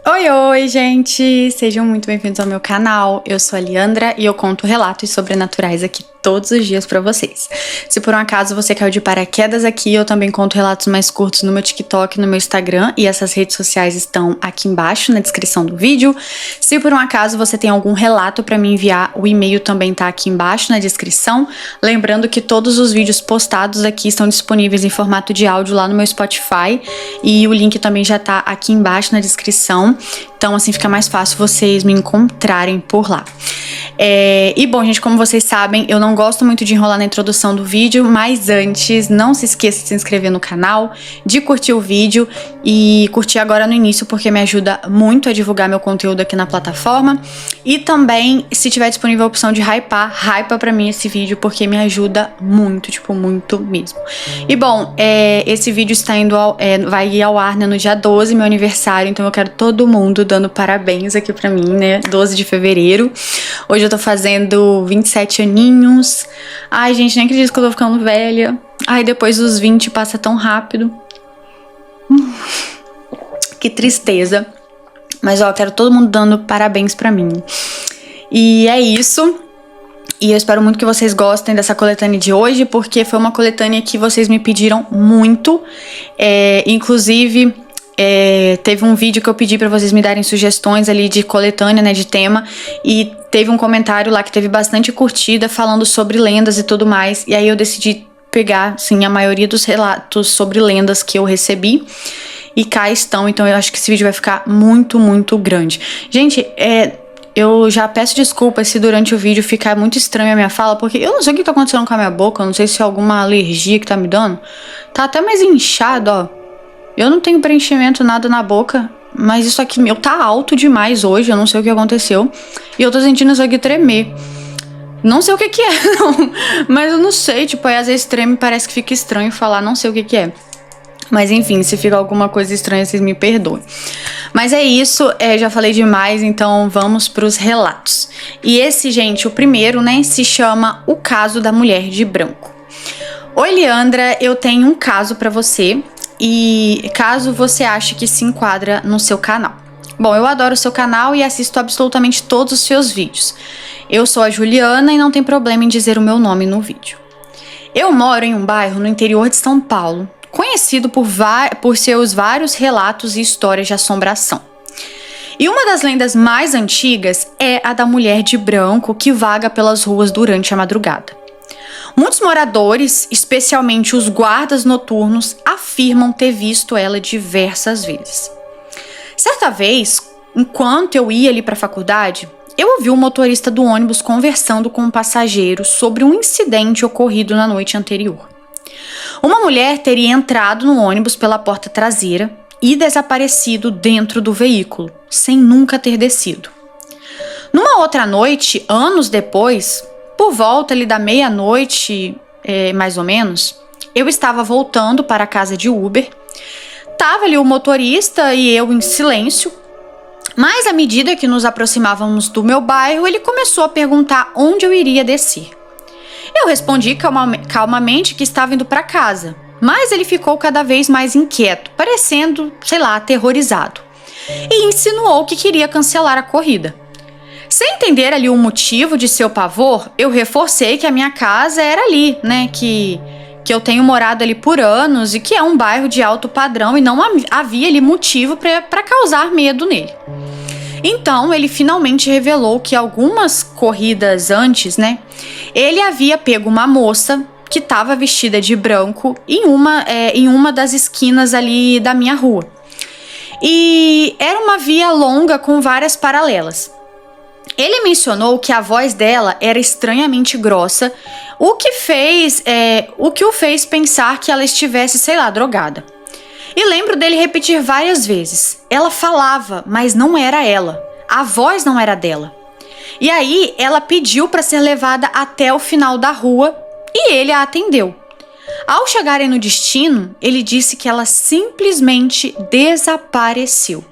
Oi, oi, gente! Sejam muito bem-vindos ao meu canal. Eu sou a Liandra e eu conto relatos sobrenaturais aqui todos os dias pra vocês. Se por um acaso você caiu de paraquedas aqui, eu também conto relatos mais curtos no meu TikTok, no meu Instagram, e essas redes sociais estão aqui embaixo na descrição do vídeo. Se por um acaso você tem algum relato pra me enviar, o e-mail também tá aqui embaixo na descrição. Lembrando que todos os vídeos postados aqui estão disponíveis em formato de áudio lá no meu Spotify, e o link também já tá aqui embaixo na descrição. Então assim fica mais fácil vocês me encontrarem por lá. E bom, gente, como vocês sabem, eu não gosto muito de enrolar na introdução do vídeo, mas antes, não se esqueça de se inscrever no canal, de curtir o vídeo e curtir agora no início, porque me ajuda muito a divulgar meu conteúdo aqui na plataforma. E também, se tiver disponível a opção de hypa pra mim esse vídeo, porque me ajuda muito, tipo, muito mesmo. E bom, esse vídeo está vai ir ao ar, né, no dia 12, meu aniversário, então eu quero todo mundo dando parabéns aqui pra mim, né, 12 de fevereiro. Hoje eu tô fazendo 27 aninhos. Ai, gente, nem acredito que eu tô ficando velha. Ai, depois dos 20 passa tão rápido. Que tristeza. Mas, ó, eu quero todo mundo dando parabéns pra mim. E é isso. E eu espero muito que vocês gostem dessa coletânea de hoje, porque foi uma coletânea que vocês me pediram muito. Inclusive... teve um vídeo que eu pedi pra vocês me darem sugestões ali de coletânea, né, de tema, e teve um comentário lá que teve bastante curtida falando sobre lendas e tudo mais, e aí eu decidi pegar, assim, a maioria dos relatos sobre lendas que eu recebi, e cá estão. Então eu acho que esse vídeo vai ficar muito, muito grande. Gente, eu já peço desculpas se durante o vídeo ficar muito estranha a minha fala, porque eu não sei o que tá acontecendo com a minha boca, eu não sei se é alguma alergia que tá me dando, tá até mais inchado, ó. Eu não tenho preenchimento nada na boca, mas isso aqui meu tá alto demais hoje, eu não sei o que aconteceu. E eu tô sentindo isso aqui tremer. Não sei o que é, não, mas eu não sei, tipo, aí às vezes treme e parece que fica estranho falar, não sei o que é. Mas enfim, se fica alguma coisa estranha, vocês me perdoem. Mas é isso, já falei demais, então vamos pros relatos. E esse, gente, o primeiro, né, se chama O Caso da Mulher de Branco. Oi, Liandra, eu tenho um caso pra você. E caso você ache que se enquadra no seu canal. Bom, eu adoro o seu canal e assisto absolutamente todos os seus vídeos. Eu sou a Juliana e não tem problema em dizer o meu nome no vídeo. Eu moro em um bairro no interior de São Paulo, conhecido por seus vários relatos e histórias de assombração. E uma das lendas mais antigas é a da mulher de branco que vaga pelas ruas durante a madrugada. Muitos moradores, especialmente os guardas noturnos, afirmam ter visto ela diversas vezes. Certa vez, enquanto eu ia ali para a faculdade, eu ouvi o motorista do ônibus conversando com um passageiro sobre um incidente ocorrido na noite anterior. Uma mulher teria entrado no ônibus pela porta traseira e desaparecido dentro do veículo, sem nunca ter descido. Numa outra noite, anos depois, por volta ali da meia-noite, mais ou menos, eu estava voltando para a casa de Uber. Tava ali o motorista e eu em silêncio, mas à medida que nos aproximávamos do meu bairro, ele começou a perguntar onde eu iria descer. Eu respondi calmamente que estava indo para casa, mas ele ficou cada vez mais inquieto, parecendo, sei lá, aterrorizado, e insinuou que queria cancelar a corrida. Sem entender ali o motivo de seu pavor, eu reforcei que a minha casa era ali, né, que eu tenho morado ali por anos e que é um bairro de alto padrão e não havia ali motivo para causar medo nele. Então, ele finalmente revelou que algumas corridas antes, né, ele havia pego uma moça que estava vestida de branco em uma das esquinas ali da minha rua. E era uma via longa com várias paralelas. Ele mencionou que a voz dela era estranhamente grossa, o que o fez pensar que ela estivesse, sei lá, drogada. E lembro dele repetir várias vezes. Ela falava, mas não era ela. A voz não era dela. E aí ela pediu para ser levada até o final da rua e ele a atendeu. Ao chegarem no destino, ele disse que ela simplesmente desapareceu.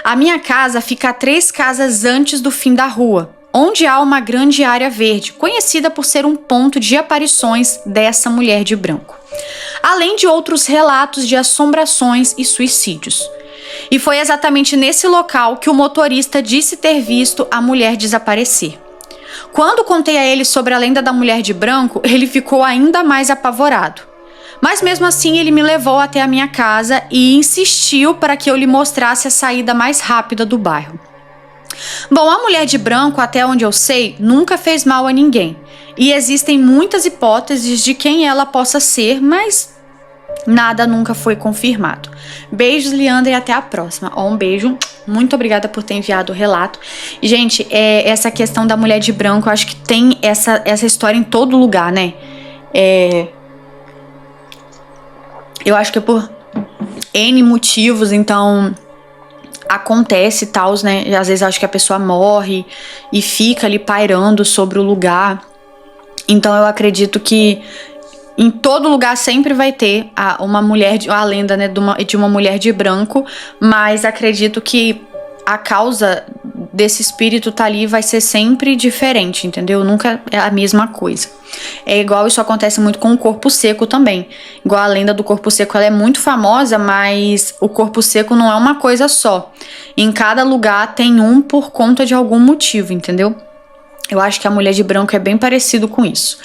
A minha casa fica a 3 casas antes do fim da rua, onde há uma grande área verde, conhecida por ser um ponto de aparições dessa mulher de branco, além de outros relatos de assombrações e suicídios. E foi exatamente nesse local que o motorista disse ter visto a mulher desaparecer. Quando contei a ele sobre a lenda da mulher de branco, ele ficou ainda mais apavorado. Mas mesmo assim ele me levou até a minha casa e insistiu para que eu lhe mostrasse a saída mais rápida do bairro. Bom, a mulher de branco, até onde eu sei, nunca fez mal a ninguém. E existem muitas hipóteses de quem ela possa ser, mas nada nunca foi confirmado. Beijos, Leandra, e até a próxima. Um beijo. Muito obrigada por ter enviado o relato. E, gente, essa questão da mulher de branco, eu acho que tem essa história em todo lugar, né? Eu acho que é por N motivos, então acontece e tal, né? E às vezes eu acho que a pessoa morre e fica ali pairando sobre o lugar. Então eu acredito que em todo lugar sempre vai ter uma mulher, a lenda, né, de uma mulher de branco, mas acredito que a causa desse espírito tá ali vai ser sempre diferente, entendeu? Nunca é a mesma coisa. É igual, isso acontece muito com o corpo seco também. Igual a lenda do corpo seco, ela é muito famosa, mas o corpo seco não é uma coisa só. Em cada lugar tem um por conta de algum motivo, entendeu? Eu acho que a mulher de branco é bem parecido com isso.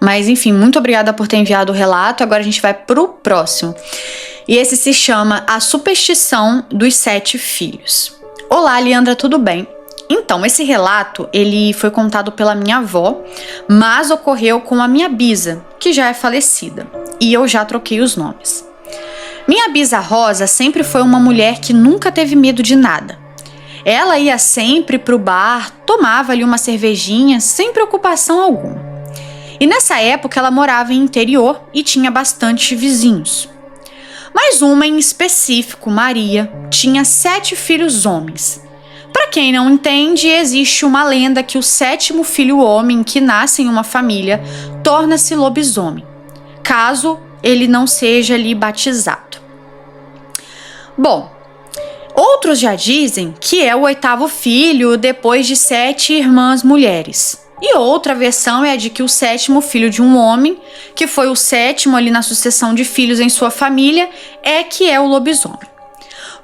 Mas enfim, muito obrigada por ter enviado o relato. Agora a gente vai pro próximo. E esse se chama A Superstição dos 7 Filhos. Olá, Leandra, tudo bem? Então, esse relato, ele foi contado pela minha avó, mas ocorreu com a minha bisa, que já é falecida, e eu já troquei os nomes. Minha bisa Rosa sempre foi uma mulher que nunca teve medo de nada. Ela ia sempre pro bar, tomava ali uma cervejinha, sem preocupação alguma. E nessa época ela morava em interior e tinha bastante vizinhos. Mas uma em específico, Maria, tinha 7 filhos homens. Para quem não entende, existe uma lenda que o 7º filho homem que nasce em uma família torna-se lobisomem, caso ele não seja ali batizado. Bom, outros já dizem que é o 8º filho depois de 7 irmãs mulheres. E outra versão é a de que o 7º filho de um homem, que foi o 7º ali na sucessão de filhos em sua família, é que é o lobisomem.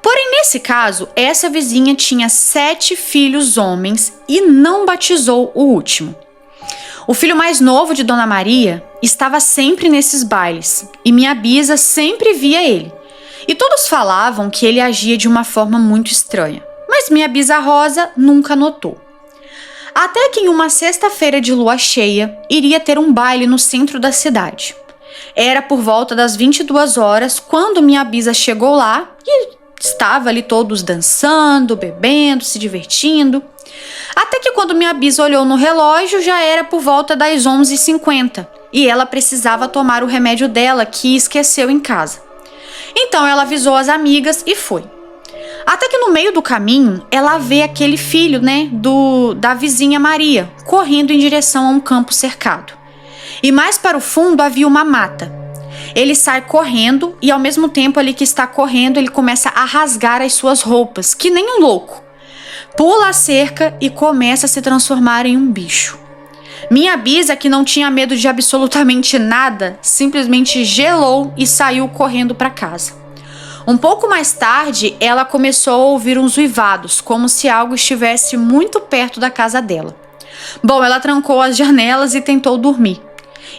Porém, nesse caso, essa vizinha tinha 7 filhos homens e não batizou o último. O filho mais novo de Dona Maria estava sempre nesses bailes e minha bisa sempre via ele. E todos falavam que ele agia de uma forma muito estranha, mas minha bisa Rosa nunca notou. Até que em uma sexta-feira de lua cheia, iria ter um baile no centro da cidade. Era por volta das 22 horas quando minha bisa chegou lá e estava ali todos dançando, bebendo, se divertindo. Até que quando minha bisa olhou no relógio, já era por volta das 11h50 e ela precisava tomar o remédio dela que esqueceu em casa. Então ela avisou as amigas e foi. Até que no meio do caminho, ela vê aquele filho, né, da vizinha Maria, correndo em direção a um campo cercado. E mais para o fundo havia uma mata. Ele sai correndo e ao mesmo tempo ali que está correndo, ele começa a rasgar as suas roupas, que nem um louco. Pula a cerca e começa a se transformar em um bicho. Minha bisa, que não tinha medo de absolutamente nada, simplesmente gelou e saiu correndo para casa. Um pouco mais tarde, ela começou a ouvir uns uivados, como se algo estivesse muito perto da casa dela. Bom, ela trancou as janelas e tentou dormir.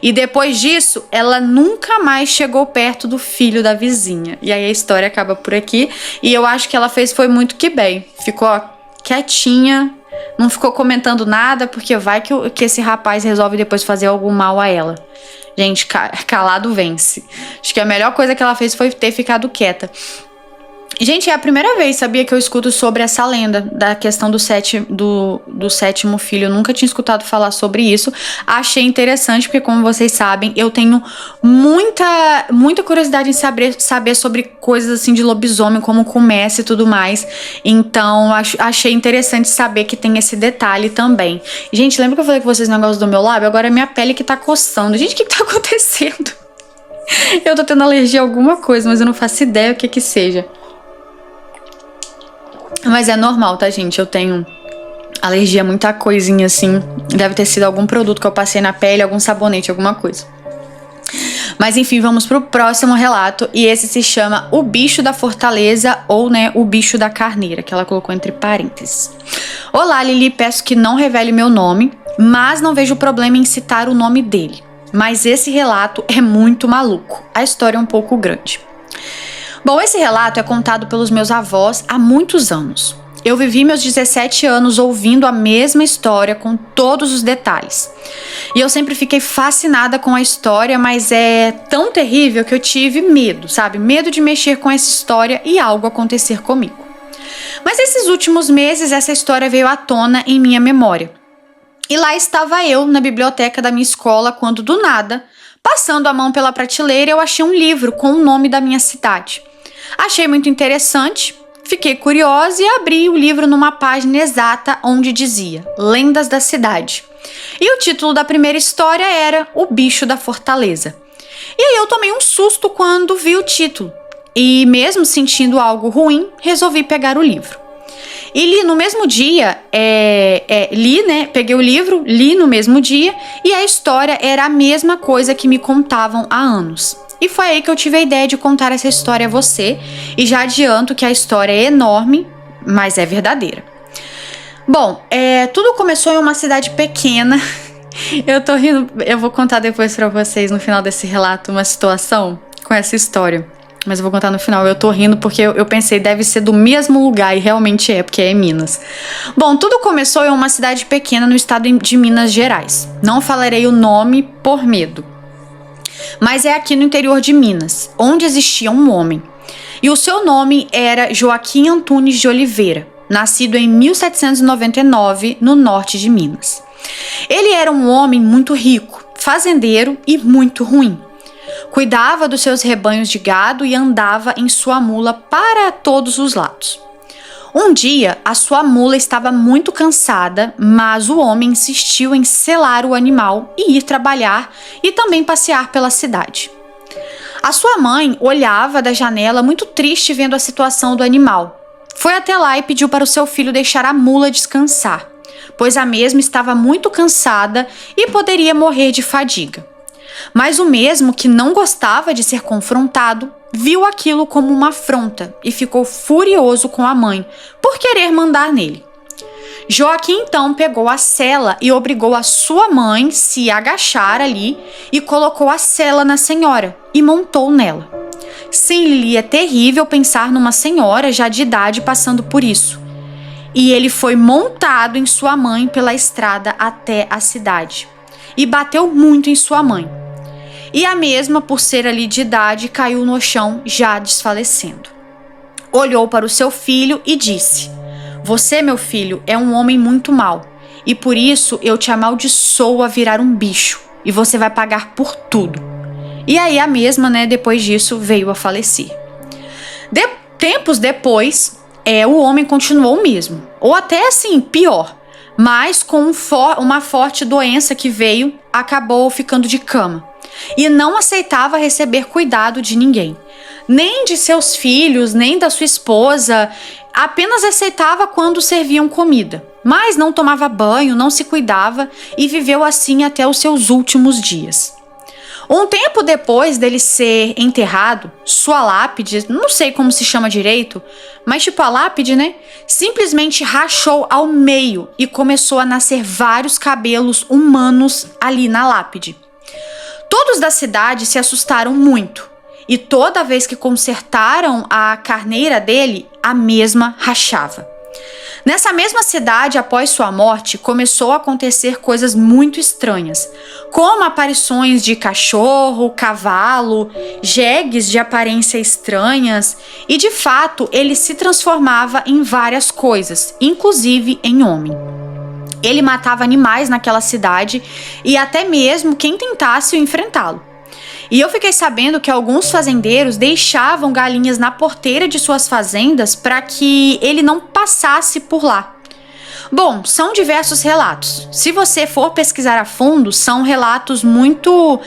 E depois disso, ela nunca mais chegou perto do filho da vizinha. E aí a história acaba por aqui. E eu acho que ela foi muito que bem. Ficou quietinha, não ficou comentando nada, porque vai que esse rapaz resolve depois fazer algum mal a ela. Gente, calado vence. Acho que a melhor coisa que ela fez foi ter ficado quieta. Gente, é a primeira vez, sabia, que eu escuto sobre essa lenda da questão do 7º filho. Eu nunca tinha escutado falar sobre isso. Achei interessante porque, como vocês sabem, eu tenho muita curiosidade em saber sobre coisas assim de lobisomem, como começa e tudo mais. Então, achei interessante saber que tem esse detalhe também. Gente, lembra que eu falei com vocês o negócio do meu lábio? Agora é minha pele que tá coçando. Gente, o que tá acontecendo? Eu tô tendo alergia a alguma coisa, mas eu não faço ideia o que seja. Mas é normal, tá, gente? Eu tenho alergia a muita coisinha assim. Deve ter sido algum produto que eu passei na pele, algum sabonete, alguma coisa. Mas enfim, vamos pro próximo relato, e esse se chama O Bicho da Fortaleza, ou O Bicho da Carneira, que ela colocou entre parênteses. Olá, Lili, peço que não revele meu nome, mas não vejo problema em citar o nome dele. Mas esse relato é muito maluco, a história é um pouco grande. Bom, esse relato é contado pelos meus avós há muitos anos. Eu vivi meus 17 anos ouvindo a mesma história com todos os detalhes. E eu sempre fiquei fascinada com a história, mas é tão terrível que eu tive medo, sabe? Medo de mexer com essa história e algo acontecer comigo. Mas esses últimos meses, essa história veio à tona em minha memória. E lá estava eu, na biblioteca da minha escola, quando do nada, passando a mão pela prateleira, eu achei um livro com o nome da minha cidade. Achei muito interessante. Fiquei curiosa e abri o livro numa página exata onde dizia Lendas da Cidade. E o título da primeira história era O Bicho da Fortaleza. E aí eu tomei um susto quando vi o título. E mesmo sentindo algo ruim, resolvi pegar o livro. E li no mesmo dia, peguei o livro, li no mesmo dia, e a história era a mesma coisa que me contavam há anos. E foi aí que eu tive a ideia de contar essa história a você, e já adianto que a história é enorme, mas é verdadeira. Bom, tudo começou em uma cidade pequena. Eu tô rindo, eu vou contar depois pra vocês no final desse relato uma situação com essa história. Mas eu vou contar no final. Eu tô rindo porque eu pensei, deve ser do mesmo lugar, e realmente é, porque é em Minas. Bom, tudo começou em uma cidade pequena no estado de Minas Gerais. Não falarei o nome por medo. Mas é aqui no interior de Minas, onde existia um homem. E o seu nome era Joaquim Antunes de Oliveira, nascido em 1799, no norte de Minas. Ele era um homem muito rico, fazendeiro e muito ruim. Cuidava dos seus rebanhos de gado e andava em sua mula para todos os lados. Um dia, a sua mula estava muito cansada, mas o homem insistiu em selar o animal e ir trabalhar e também passear pela cidade. A sua mãe olhava da janela muito triste vendo a situação do animal. Foi até lá e pediu para o seu filho deixar a mula descansar, pois a mesma estava muito cansada e poderia morrer de fadiga. Mas o mesmo, que não gostava de ser confrontado, viu aquilo como uma afronta e ficou furioso com a mãe por querer mandar nele. Joaquim então pegou a sela e obrigou a sua mãe se agachar ali e colocou a sela na senhora e montou nela. Sim, Lili, é terrível pensar numa senhora já de idade passando por isso. E ele foi montado em sua mãe pela estrada até a cidade e bateu muito em sua mãe. E a mesma, por ser ali de idade, caiu no chão, já desfalecendo. Olhou para o seu filho e disse: Você, meu filho, é um homem muito mau, e por isso eu te amaldiçoo a virar um bicho, e você vai pagar por tudo. E aí a mesma, depois disso, veio a falecer. Tempos depois, o homem continuou o mesmo, ou até assim, pior, mas com uma forte doença que veio, acabou ficando de cama. E não aceitava receber cuidado de ninguém, nem de seus filhos, nem da sua esposa, apenas aceitava quando serviam comida, mas não tomava banho, não se cuidava e viveu assim até os seus últimos dias. Um tempo depois dele ser enterrado, sua lápide, não sei como se chama direito, mas tipo a lápide, simplesmente rachou ao meio e começou a nascer vários cabelos humanos ali na lápide. Todos da cidade se assustaram muito, e toda vez que consertaram a carneira dele, a mesma rachava. Nessa mesma cidade, após sua morte, começou a acontecer coisas muito estranhas, como aparições de cachorro, cavalo, jegues de aparência estranhas, e de fato ele se transformava em várias coisas, inclusive em homem. Ele matava animais naquela cidade e até mesmo quem tentasse o enfrentá-lo. E eu fiquei sabendo que alguns fazendeiros deixavam galinhas na porteira de suas fazendas para que ele não passasse por lá. Bom, são diversos relatos. Se você for pesquisar a fundo, são relatos muito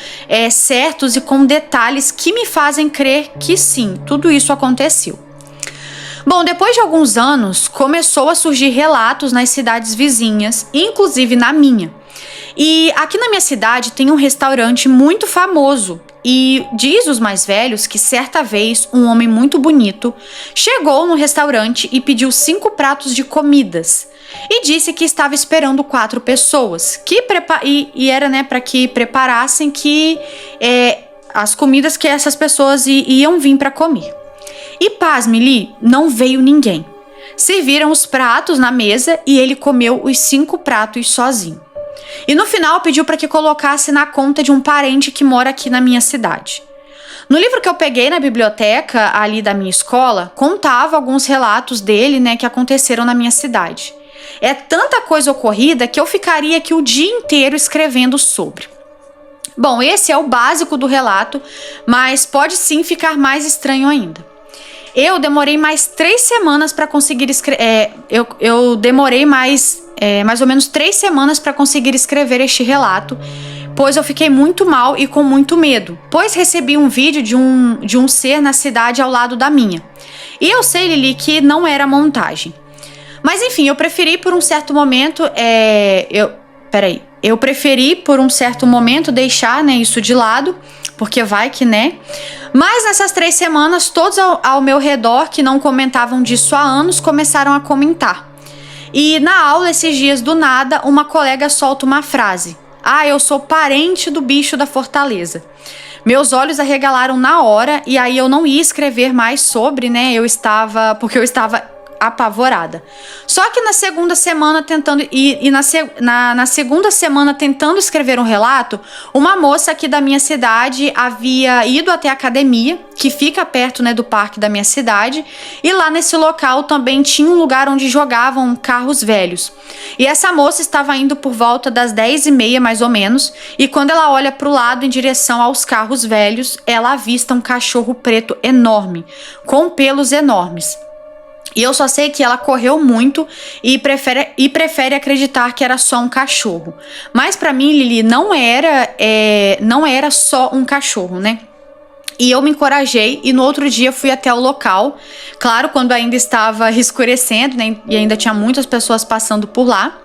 certos e com detalhes que me fazem crer que sim, tudo isso aconteceu. Bom, depois de alguns anos, começou a surgir relatos nas cidades vizinhas, inclusive na minha. E aqui na minha cidade tem um restaurante muito famoso, E diz os mais velhos que certa vez um homem muito bonito chegou no restaurante e pediu 5 pratos de comidas. E disse que estava esperando 4 pessoas. E era, né, para que preparassem as comidas que essas pessoas iam vir para comer. E pasme, Li, não veio ninguém. Serviram os pratos na mesa e ele comeu os 5 pratos sozinho. E no final pediu para que colocasse na conta de um parente que mora aqui na minha cidade. No livro que eu peguei na biblioteca ali da minha escola, contava alguns relatos dele, né, que aconteceram na minha cidade. É tanta coisa ocorrida que eu ficaria aqui o dia inteiro escrevendo sobre. Bom, esse é o básico do relato, mas pode sim ficar mais estranho ainda. Eu demorei mais 3 semanas para conseguir escrever. Eu demorei mais ou menos 3 semanas para conseguir escrever este relato, pois eu fiquei muito mal e com muito medo, pois recebi um vídeo de um ser na cidade ao lado da minha. E eu sei, Lili, que não era montagem. Mas enfim, eu preferi por um certo momento. Eu preferi por um certo momento deixar, né, isso de lado, porque vai que, né? Mas nessas 3 semanas, todos ao meu redor que não comentavam disso há anos começaram a comentar. E na aula, esses dias do nada, uma colega solta uma frase: "Ah, eu sou parente do bicho da Fortaleza." Meus olhos arregalaram na hora e aí eu não ia escrever mais sobre, né? Porque eu estava apavorada. Só que na segunda semana na segunda semana tentando escrever um relato, uma moça aqui da minha cidade havia ido até a academia, que fica perto, né, do parque da minha cidade, e lá nesse local também tinha um lugar onde jogavam carros velhos. E essa moça estava indo por volta das 10h30 mais ou menos, e quando ela olha para o lado em direção aos carros velhos, ela avista um cachorro preto enorme, com pelos enormes. E eu só sei que ela correu muito e prefere acreditar que era só um cachorro. Mas pra mim, Lili, não era só um cachorro, né? E eu me encorajei e no outro dia fui até o local. Claro, quando ainda estava escurecendo, né? E ainda tinha muitas pessoas passando por lá.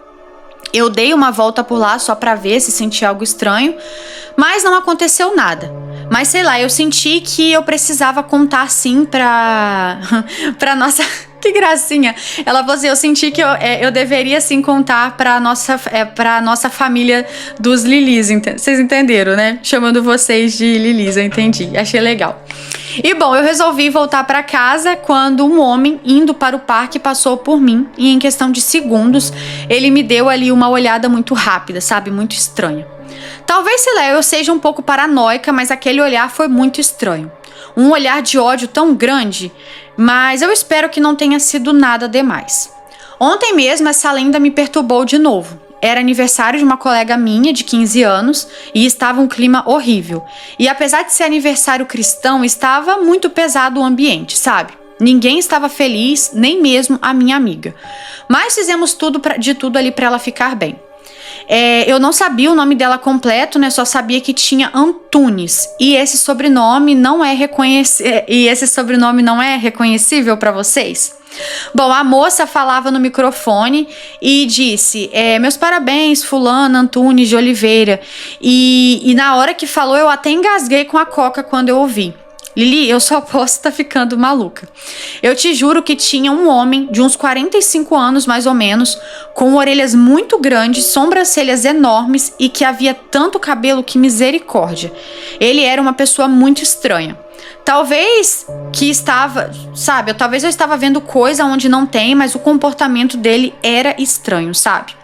Eu dei uma volta por lá só pra ver se sentia algo estranho, mas não aconteceu nada. Mas sei lá, eu senti que eu precisava contar sim pra nossa... Que gracinha. Ela falou assim, eu senti que eu deveria sim contar pra nossa família dos Lilis. Vocês entenderam, né? Chamando vocês de Lilis, eu entendi. Achei legal. E bom, eu resolvi voltar pra casa quando um homem indo para o parque passou por mim e em questão de segundos ele me deu ali uma olhada muito rápida, sabe? Muito estranha. Talvez, sei lá, eu seja um pouco paranoica, mas aquele olhar foi muito estranho. Um olhar de ódio tão grande, mas eu espero que não tenha sido nada demais. Ontem mesmo essa lenda me perturbou de novo. Era aniversário de uma colega minha de 15 anos e estava um clima horrível. E apesar de ser aniversário cristão, estava muito pesado o ambiente, sabe? Ninguém estava feliz, nem mesmo a minha amiga. Mas fizemos de tudo ali para ela ficar bem. Eu não sabia o nome dela completo, né? Só sabia que tinha Antunes. E esse sobrenome não é reconhecível para vocês? Bom, a moça falava no microfone e disse: meus parabéns, fulana Antunes de Oliveira. E na hora que falou, eu até engasguei com a coca quando eu ouvi. Lili, eu só posso estar ficando maluca. Eu te juro que tinha um homem de uns 45 anos mais ou menos, com orelhas muito grandes, sobrancelhas enormes e que havia tanto cabelo que misericórdia. Ele era uma pessoa muito estranha. Talvez eu estava vendo coisa onde não tem, mas o comportamento dele era estranho, sabe?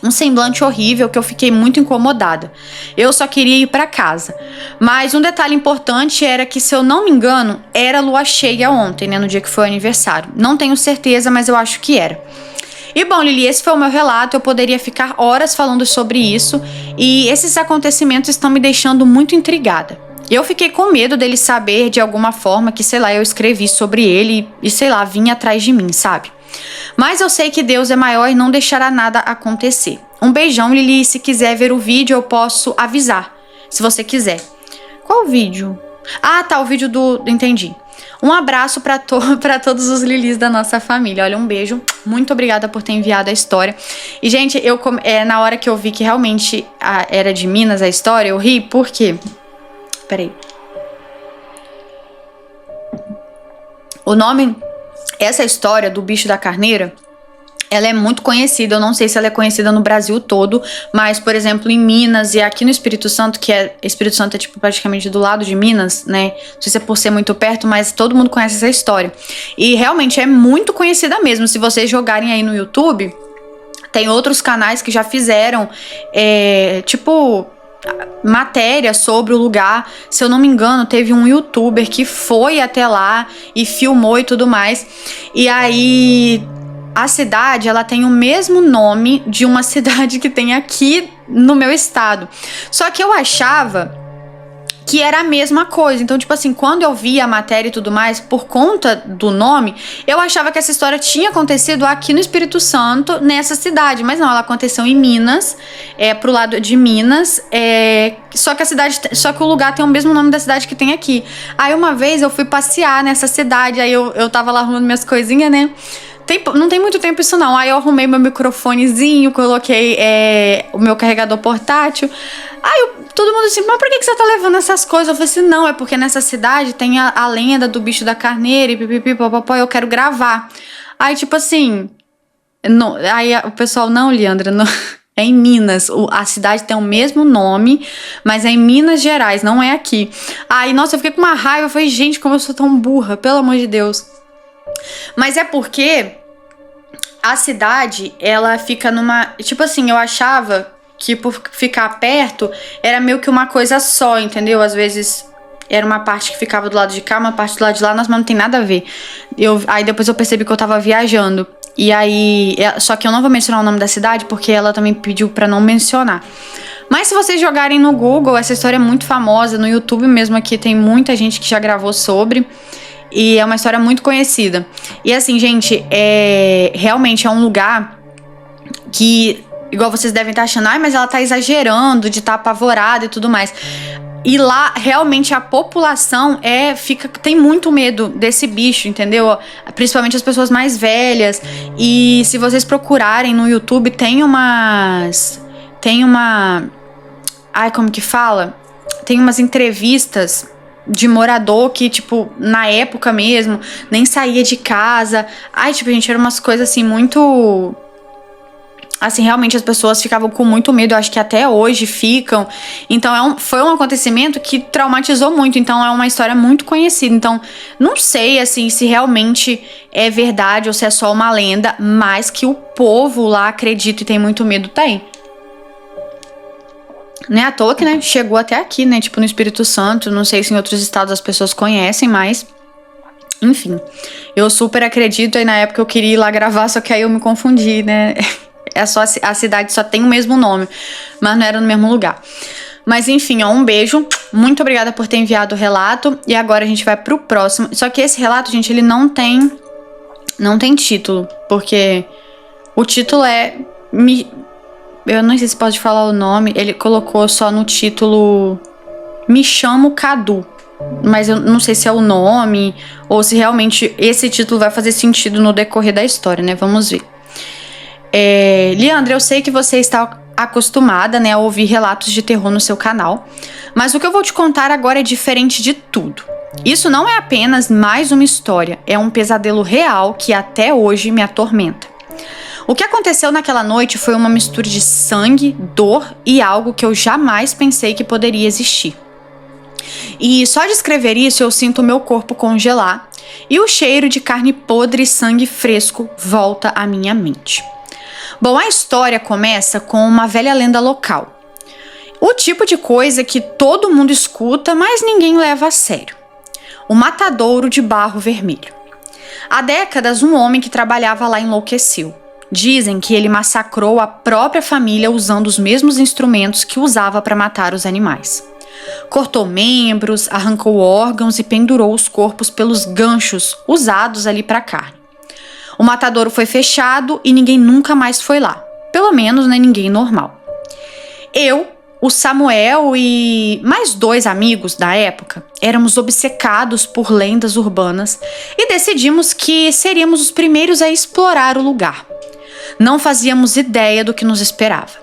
Um semblante horrível que eu fiquei muito incomodada. Eu só queria ir para casa. Mas um detalhe importante era que, se eu não me engano, era lua cheia ontem, né? No dia que foi o aniversário. Não tenho certeza, mas eu acho que era. E bom, Lili, esse foi o meu relato. Eu poderia ficar horas falando sobre isso. E esses acontecimentos estão me deixando muito intrigada. Eu fiquei com medo dele saber de alguma forma que, sei lá, eu escrevi sobre ele e, sei lá, vinha atrás de mim, sabe? Mas eu sei que Deus é maior e não deixará nada acontecer. Um beijão, Lili. Se quiser ver o vídeo, eu posso avisar, se você quiser. Qual vídeo? Ah, tá, o vídeo do... Entendi. Um abraço pra todos os Lilis da nossa família. Olha, um beijo. Muito obrigada por ter enviado a história. E, gente, na hora que eu vi que realmente era de Minas a história, eu ri, por quê? Peraí. O nome... Essa história do bicho da carneira, ela é muito conhecida. Eu não sei se ela é conhecida no Brasil todo, mas, por exemplo, em Minas e aqui no Espírito Santo, Espírito Santo é tipo praticamente do lado de Minas, né? Não sei se é por ser muito perto, mas todo mundo conhece essa história. E realmente é muito conhecida mesmo. Se vocês jogarem aí no YouTube, tem outros canais que já fizeram, matéria sobre o lugar. Se eu não me engano, teve um youtuber que foi até lá e filmou e tudo mais. E aí a cidade, ela tem o mesmo nome de uma cidade que tem aqui no meu estado. Só que eu achava que era a mesma coisa. Então, tipo assim, quando eu vi a matéria e tudo mais, por conta do nome, eu achava que essa história tinha acontecido aqui no Espírito Santo, nessa cidade. Mas não, ela aconteceu em Minas, pro lado de Minas. Só que o lugar tem o mesmo nome da cidade que tem aqui. Aí uma vez eu fui passear nessa cidade, aí eu tava lá arrumando minhas coisinhas, né? Não tem muito tempo isso não. Aí eu arrumei meu microfonezinho, coloquei o meu carregador portátil. Aí todo mundo assim, mas por que você tá levando essas coisas? Eu falei assim, não, é porque nessa cidade tem a lenda do bicho da carneira e pipipi, popopó, eu quero gravar. Aí tipo assim, aí o pessoal, não, Leandra, não, é em Minas. A cidade tem o mesmo nome, mas é em Minas Gerais, não é aqui. Aí, nossa, eu fiquei com uma raiva, eu falei, gente, como eu sou tão burra, pelo amor de Deus. Mas é porque a cidade, ela fica numa... Tipo assim, eu achava que por ficar perto era meio que uma coisa só, entendeu? Às vezes era uma parte que ficava do lado de cá, uma parte do lado de lá, mas não tem nada a ver. Aí depois eu percebi que eu tava viajando. E aí... Só que eu não vou mencionar o nome da cidade, porque ela também pediu pra não mencionar. Mas se vocês jogarem no Google, essa história é muito famosa. No YouTube mesmo aqui tem muita gente que já gravou sobre... E é uma história muito conhecida. E assim, gente, realmente é um lugar que, igual vocês devem estar achando, mas ela tá exagerando de estar apavorada e tudo mais. E lá, realmente, a população tem muito medo desse bicho, entendeu? Principalmente as pessoas mais velhas. E se vocês procurarem no YouTube, tem uma... Ai, como que fala? Tem umas entrevistas de morador que, tipo, na época mesmo, nem saía de casa. Ai, tipo, gente, eram umas coisas assim, muito... Assim, realmente as pessoas ficavam com muito medo, eu acho que até hoje ficam. Então, foi um acontecimento que traumatizou muito, então é uma história muito conhecida. Então, não sei, assim, se realmente é verdade ou se é só uma lenda, mas que o povo lá acredita e tem muito medo, tem. Não é à toa que, né, chegou até aqui, né, tipo no Espírito Santo. Não sei se em outros estados as pessoas conhecem, mas... Enfim, eu super acredito. Aí na época eu queria ir lá gravar, só que aí eu me confundi, né. A cidade só tem o mesmo nome, mas não era no mesmo lugar. Mas enfim, ó, um beijo. Muito obrigada por ter enviado o relato. E agora a gente vai pro próximo. Só que esse relato, gente, ele não tem título. Porque o título eu não sei se pode falar o nome. Ele colocou só no título Me Chamo Cadu. Mas eu não sei se é o nome ou se realmente esse título vai fazer sentido no decorrer da história, né? Vamos ver. Leandra, eu sei que você está acostumada, né, a ouvir relatos de terror no seu canal. Mas o que eu vou te contar agora é diferente de tudo. Isso não é apenas mais uma história. É um pesadelo real que até hoje me atormenta. O que aconteceu naquela noite foi uma mistura de sangue, dor e algo que eu jamais pensei que poderia existir. E só de escrever isso eu sinto o meu corpo congelar e o cheiro de carne podre e sangue fresco volta à minha mente. Bom, a história começa com uma velha lenda local. O tipo de coisa que todo mundo escuta, mas ninguém leva a sério. O matadouro de barro vermelho. Há décadas, um homem que trabalhava lá enlouqueceu. Dizem que ele massacrou a própria família usando os mesmos instrumentos que usava para matar os animais. Cortou membros, arrancou órgãos e pendurou os corpos pelos ganchos usados ali para carne. O matadouro foi fechado e ninguém nunca mais foi lá. Pelo menos, né, ninguém normal. Eu, o Samuel e mais 2 amigos da época éramos obcecados por lendas urbanas e decidimos que seríamos os primeiros a explorar o lugar. Não fazíamos ideia do que nos esperava.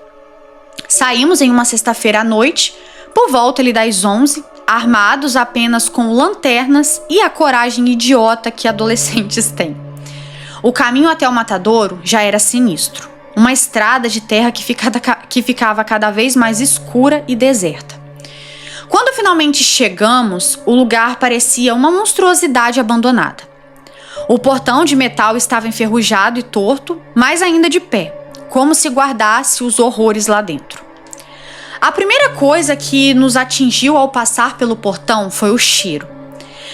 Saímos em uma sexta-feira à noite, por volta ali das 11, armados apenas com lanternas e a coragem idiota que adolescentes têm. O caminho até o matadouro já era sinistro. Uma estrada de terra que ficava cada vez mais escura e deserta. Quando finalmente chegamos, o lugar parecia uma monstruosidade abandonada. O portão de metal estava enferrujado e torto, mas ainda de pé, como se guardasse os horrores lá dentro. A primeira coisa que nos atingiu ao passar pelo portão foi o cheiro.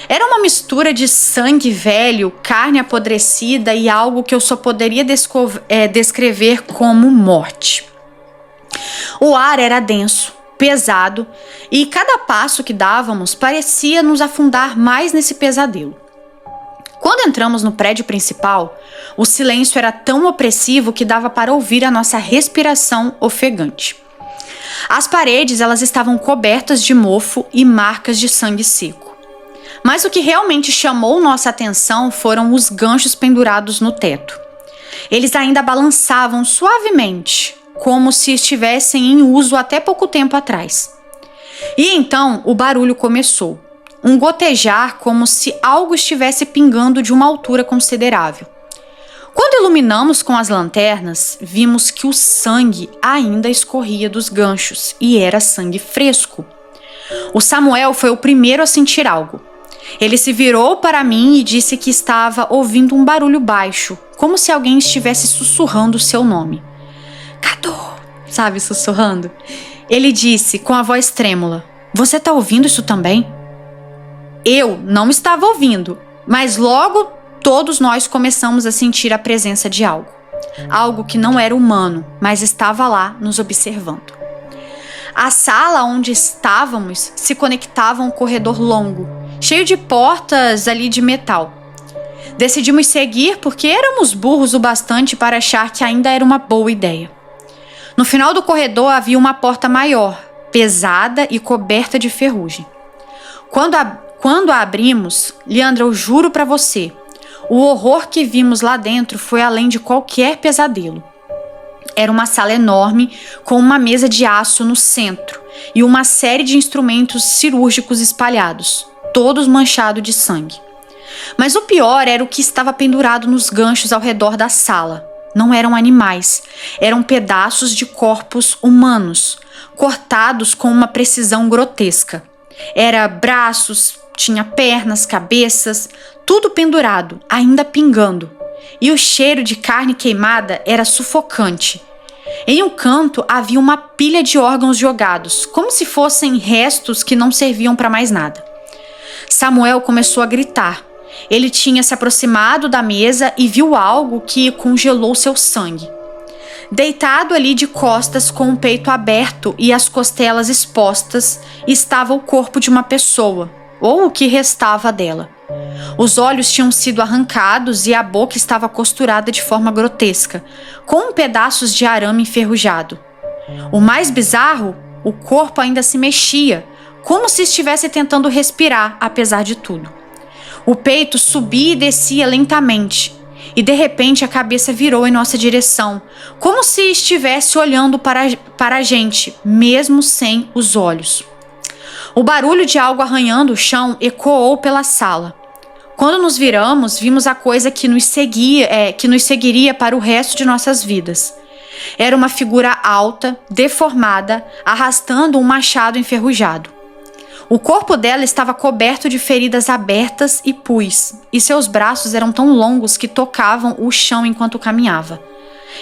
Era uma mistura de sangue velho, carne apodrecida e algo que eu só poderia descrever como morte. O ar era denso, pesado, e cada passo que dávamos parecia nos afundar mais nesse pesadelo. Quando entramos no prédio principal, o silêncio era tão opressivo que dava para ouvir a nossa respiração ofegante. As paredes, elas estavam cobertas de mofo e marcas de sangue seco. Mas o que realmente chamou nossa atenção foram os ganchos pendurados no teto. Eles ainda balançavam suavemente, como se estivessem em uso até pouco tempo atrás. E então o barulho começou. Um gotejar como se algo estivesse pingando de uma altura considerável. Quando iluminamos com as lanternas, vimos que o sangue ainda escorria dos ganchos e era sangue fresco. O Samuel foi o primeiro a sentir algo. Ele se virou para mim e disse que estava ouvindo um barulho baixo, como se alguém estivesse sussurrando seu nome. Cadu, sabe, sussurrando. Ele disse com a voz trêmula: "Você tá ouvindo isso também?" Eu não estava ouvindo, mas logo todos nós começamos a sentir a presença de algo. Algo que não era humano, mas estava lá nos observando. A sala onde estávamos se conectava a um corredor longo, cheio de portas ali de metal. Decidimos seguir porque éramos burros o bastante para achar que ainda era uma boa ideia. No final do corredor havia uma porta maior, pesada e coberta de ferrugem. Quando a abrimos, Leandra, eu juro pra você, o horror que vimos lá dentro foi além de qualquer pesadelo. Era uma sala enorme com uma mesa de aço no centro e uma série de instrumentos cirúrgicos espalhados, todos manchados de sangue. Mas o pior era o que estava pendurado nos ganchos ao redor da sala. Não eram animais, eram pedaços de corpos humanos, cortados com uma precisão grotesca. Era braços, tinha pernas, cabeças, tudo pendurado, ainda pingando. E o cheiro de carne queimada era sufocante. Em um canto havia uma pilha de órgãos jogados, como se fossem restos que não serviam para mais nada. Samuel começou a gritar. Ele tinha se aproximado da mesa e viu algo que congelou seu sangue. Deitado ali de costas com o peito aberto e as costelas expostas, estava o corpo de uma pessoa, ou o que restava dela. Os olhos tinham sido arrancados e a boca estava costurada de forma grotesca, com pedaços de arame enferrujado. O mais bizarro, o corpo ainda se mexia, como se estivesse tentando respirar, apesar de tudo. O peito subia e descia lentamente, e de repente a cabeça virou em nossa direção, como se estivesse olhando para a gente, mesmo sem os olhos. O barulho de algo arranhando o chão ecoou pela sala. Quando nos viramos, vimos a coisa que nos seguiria para o resto de nossas vidas. Era uma figura alta, deformada, arrastando um machado enferrujado. O corpo dela estava coberto de feridas abertas e pus, e seus braços eram tão longos que tocavam o chão enquanto caminhava.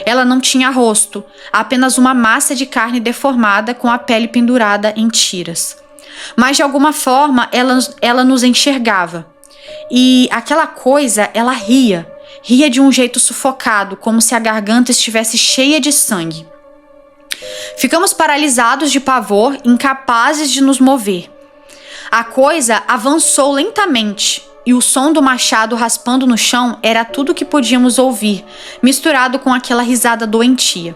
Ela não tinha rosto, apenas uma massa de carne deformada com a pele pendurada em tiras. Mas de alguma forma ela nos enxergava. E aquela coisa, ela ria de um jeito sufocado, como se a garganta estivesse cheia de sangue. Ficamos paralisados de pavor, incapazes de nos mover. A coisa avançou lentamente e o som do machado raspando no chão era tudo que podíamos ouvir, misturado com aquela risada doentia.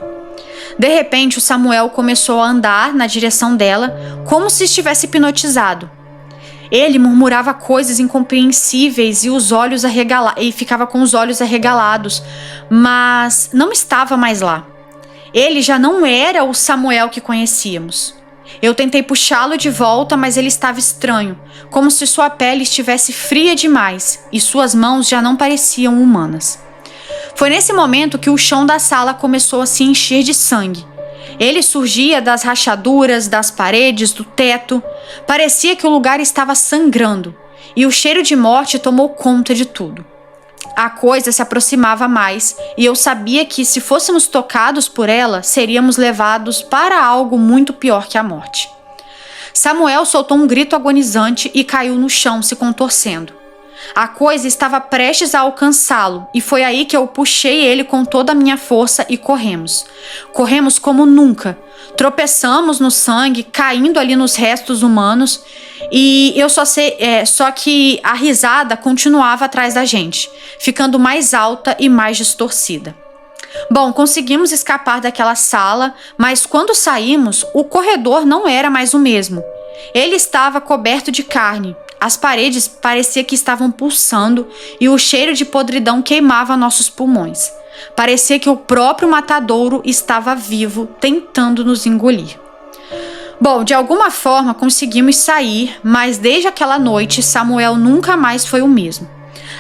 De repente, o Samuel começou a andar na direção dela, como se estivesse hipnotizado. Ele murmurava coisas incompreensíveis e ficava com os olhos arregalados, mas não estava mais lá. Ele já não era o Samuel que conhecíamos. Eu tentei puxá-lo de volta, mas ele estava estranho, como se sua pele estivesse fria demais e suas mãos já não pareciam humanas. Foi nesse momento que o chão da sala começou a se encher de sangue. Ele surgia das rachaduras, das paredes, do teto. Parecia que o lugar estava sangrando e o cheiro de morte tomou conta de tudo. A coisa se aproximava mais e eu sabia que, se fôssemos tocados por ela, seríamos levados para algo muito pior que a morte. Samuel soltou um grito agonizante e caiu no chão, se contorcendo. A coisa estava prestes a alcançá-lo e foi aí que eu puxei ele com toda a minha força e corremos. Corremos como nunca. Tropeçamos no sangue, caindo ali nos restos humanos e eu só que a risada continuava atrás da gente, ficando mais alta e mais distorcida. Bom, conseguimos escapar daquela sala, mas quando saímos, o corredor não era mais o mesmo. Ele estava coberto de carne. As paredes parecia que estavam pulsando e o cheiro de podridão queimava nossos pulmões. Parecia que o próprio matadouro estava vivo, tentando nos engolir. Bom, de alguma forma conseguimos sair, mas desde aquela noite Samuel nunca mais foi o mesmo.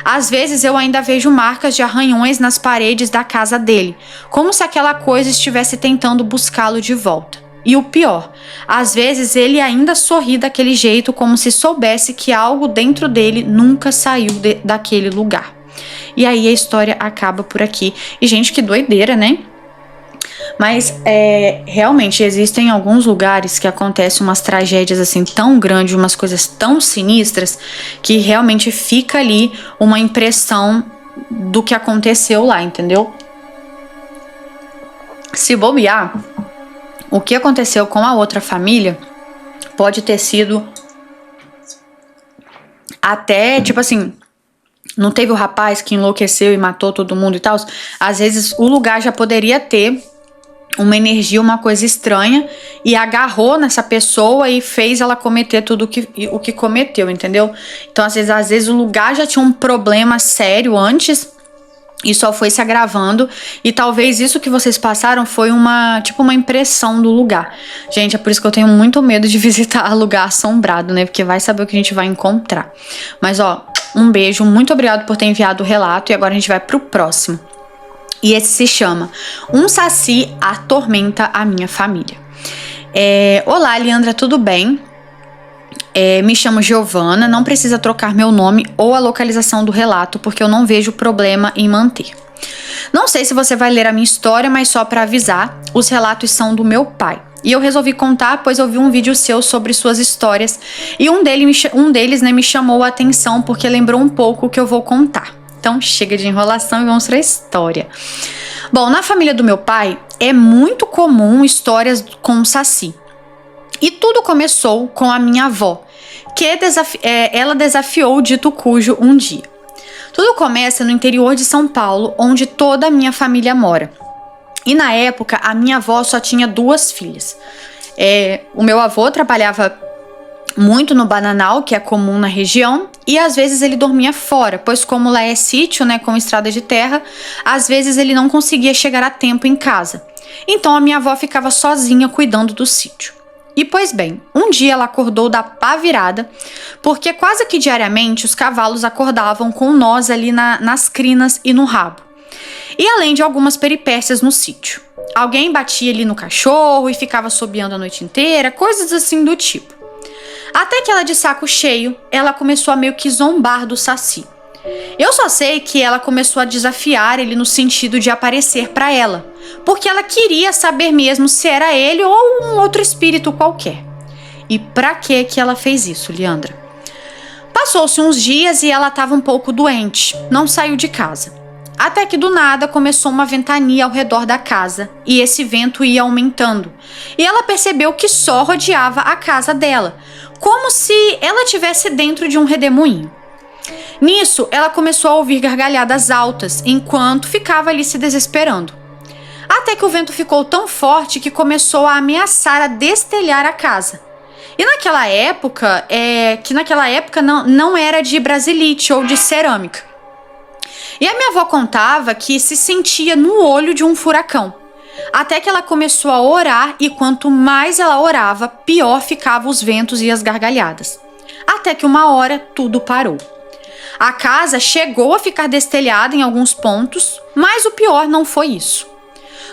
Às vezes eu ainda vejo marcas de arranhões nas paredes da casa dele, como se aquela coisa estivesse tentando buscá-lo de volta. E o pior, às vezes ele ainda sorri daquele jeito, como se soubesse que algo dentro dele nunca saiu daquele lugar. E aí a história acaba por aqui. E gente, que doideira, né? Mas realmente existem alguns lugares que acontecem umas tragédias assim tão grandes, umas coisas tão sinistras, que realmente fica ali uma impressão do que aconteceu lá, entendeu? Se bobear, o que aconteceu com a outra família pode ter sido até, tipo assim, não teve o rapaz que enlouqueceu e matou todo mundo e tal? Às vezes o lugar já poderia ter uma energia, uma coisa estranha, e agarrou nessa pessoa e fez ela cometer tudo o que cometeu, entendeu? Então, às vezes o lugar já tinha um problema sério antes e só foi se agravando, e talvez isso que vocês passaram foi uma impressão do lugar. Gente, é por isso que eu tenho muito medo de visitar lugar assombrado, né? Porque vai saber o que a gente vai encontrar. Mas, um beijo, muito obrigado por ter enviado o relato, e agora a gente vai pro próximo. E esse se chama Um Saci Atormenta a Minha Família. Olá, Leandra, tudo bem? Me chamo Giovana, não precisa trocar meu nome ou a localização do relato, porque eu não vejo problema em manter. Não sei se você vai ler a minha história, mas só para avisar, os relatos são do meu pai. E eu resolvi contar, pois eu vi um vídeo seu sobre suas histórias, e um deles me chamou a atenção, porque lembrou um pouco o que eu vou contar. Então chega de enrolação e vamos para a história. Bom, na família do meu pai é muito comum histórias com o Saci. E tudo começou com a minha avó, que ela desafiou o dito cujo um dia. Tudo começa no interior de São Paulo, onde toda a minha família mora. E na época, a minha avó só tinha 2 filhas. O meu avô trabalhava muito no bananal, que é comum na região, e às vezes ele dormia fora, pois como lá é sítio, né, com estrada de terra, às vezes ele não conseguia chegar a tempo em casa. Então a minha avó ficava sozinha cuidando do sítio. E pois bem, um dia ela acordou da pá virada, porque quase que diariamente os cavalos acordavam com nós ali nas crinas e no rabo. E além de algumas peripécias no sítio. Alguém batia ali no cachorro e ficava assobiando a noite inteira, coisas assim do tipo. Até que ela, de saco cheio, ela começou a meio que zombar do Saci. Eu só sei que ela começou a desafiar ele no sentido de aparecer pra ela, porque ela queria saber mesmo se era ele ou um outro espírito qualquer. E pra que ela fez isso, Leandra? Passou-se uns dias e ela estava um pouco doente, não saiu de casa. Até que do nada começou uma ventania ao redor da casa e esse vento ia aumentando. E ela percebeu que só rodeava a casa dela, como se ela estivesse dentro de um redemoinho. Nisso, ela começou a ouvir gargalhadas altas, enquanto ficava ali se desesperando. Até que o vento ficou tão forte que começou a ameaçar a destelhar a casa. E naquela época, não era de brasilite ou de cerâmica. E a minha avó contava que se sentia no olho de um furacão. Até que ela começou a orar e quanto mais ela orava, pior ficavam os ventos e as gargalhadas. Até que uma hora tudo parou. A casa chegou a ficar destelhada em alguns pontos, mas o pior não foi isso.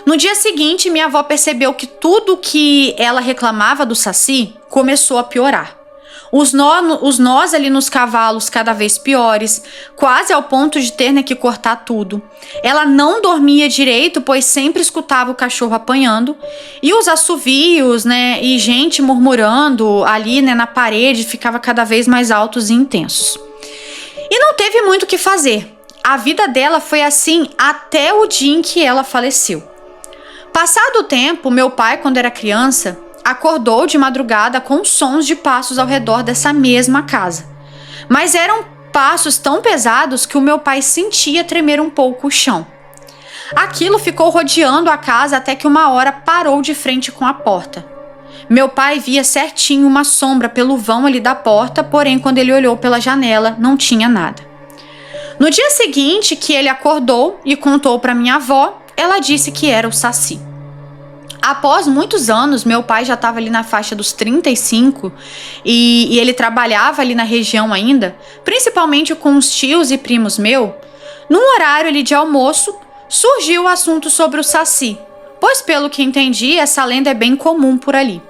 No dia seguinte, minha avó percebeu que tudo que ela reclamava do Saci começou a piorar. Os nós ali nos cavalos cada vez piores, quase ao ponto de ter que cortar tudo. Ela não dormia direito, pois sempre escutava o cachorro apanhando. E os assovios, e gente murmurando ali, na parede, ficava cada vez mais altos e intensos. E não teve muito o que fazer. A vida dela foi assim até o dia em que ela faleceu. Passado o tempo, meu pai, quando era criança, acordou de madrugada com sons de passos ao redor dessa mesma casa. Mas eram passos tão pesados que o meu pai sentia tremer um pouco o chão. Aquilo ficou rodeando a casa até que uma hora parou de frente com a porta. Meu pai via certinho uma sombra pelo vão ali da porta, porém quando ele olhou pela janela não tinha nada. No dia seguinte que ele acordou e contou para minha avó, ela disse que era o Saci. Após muitos anos, meu pai já estava ali na faixa dos 35 e ele trabalhava ali na região ainda, principalmente com os tios e primos meu. Num horário ali de almoço, surgiu o assunto sobre o Saci, pois pelo que entendi, essa lenda é bem comum por ali.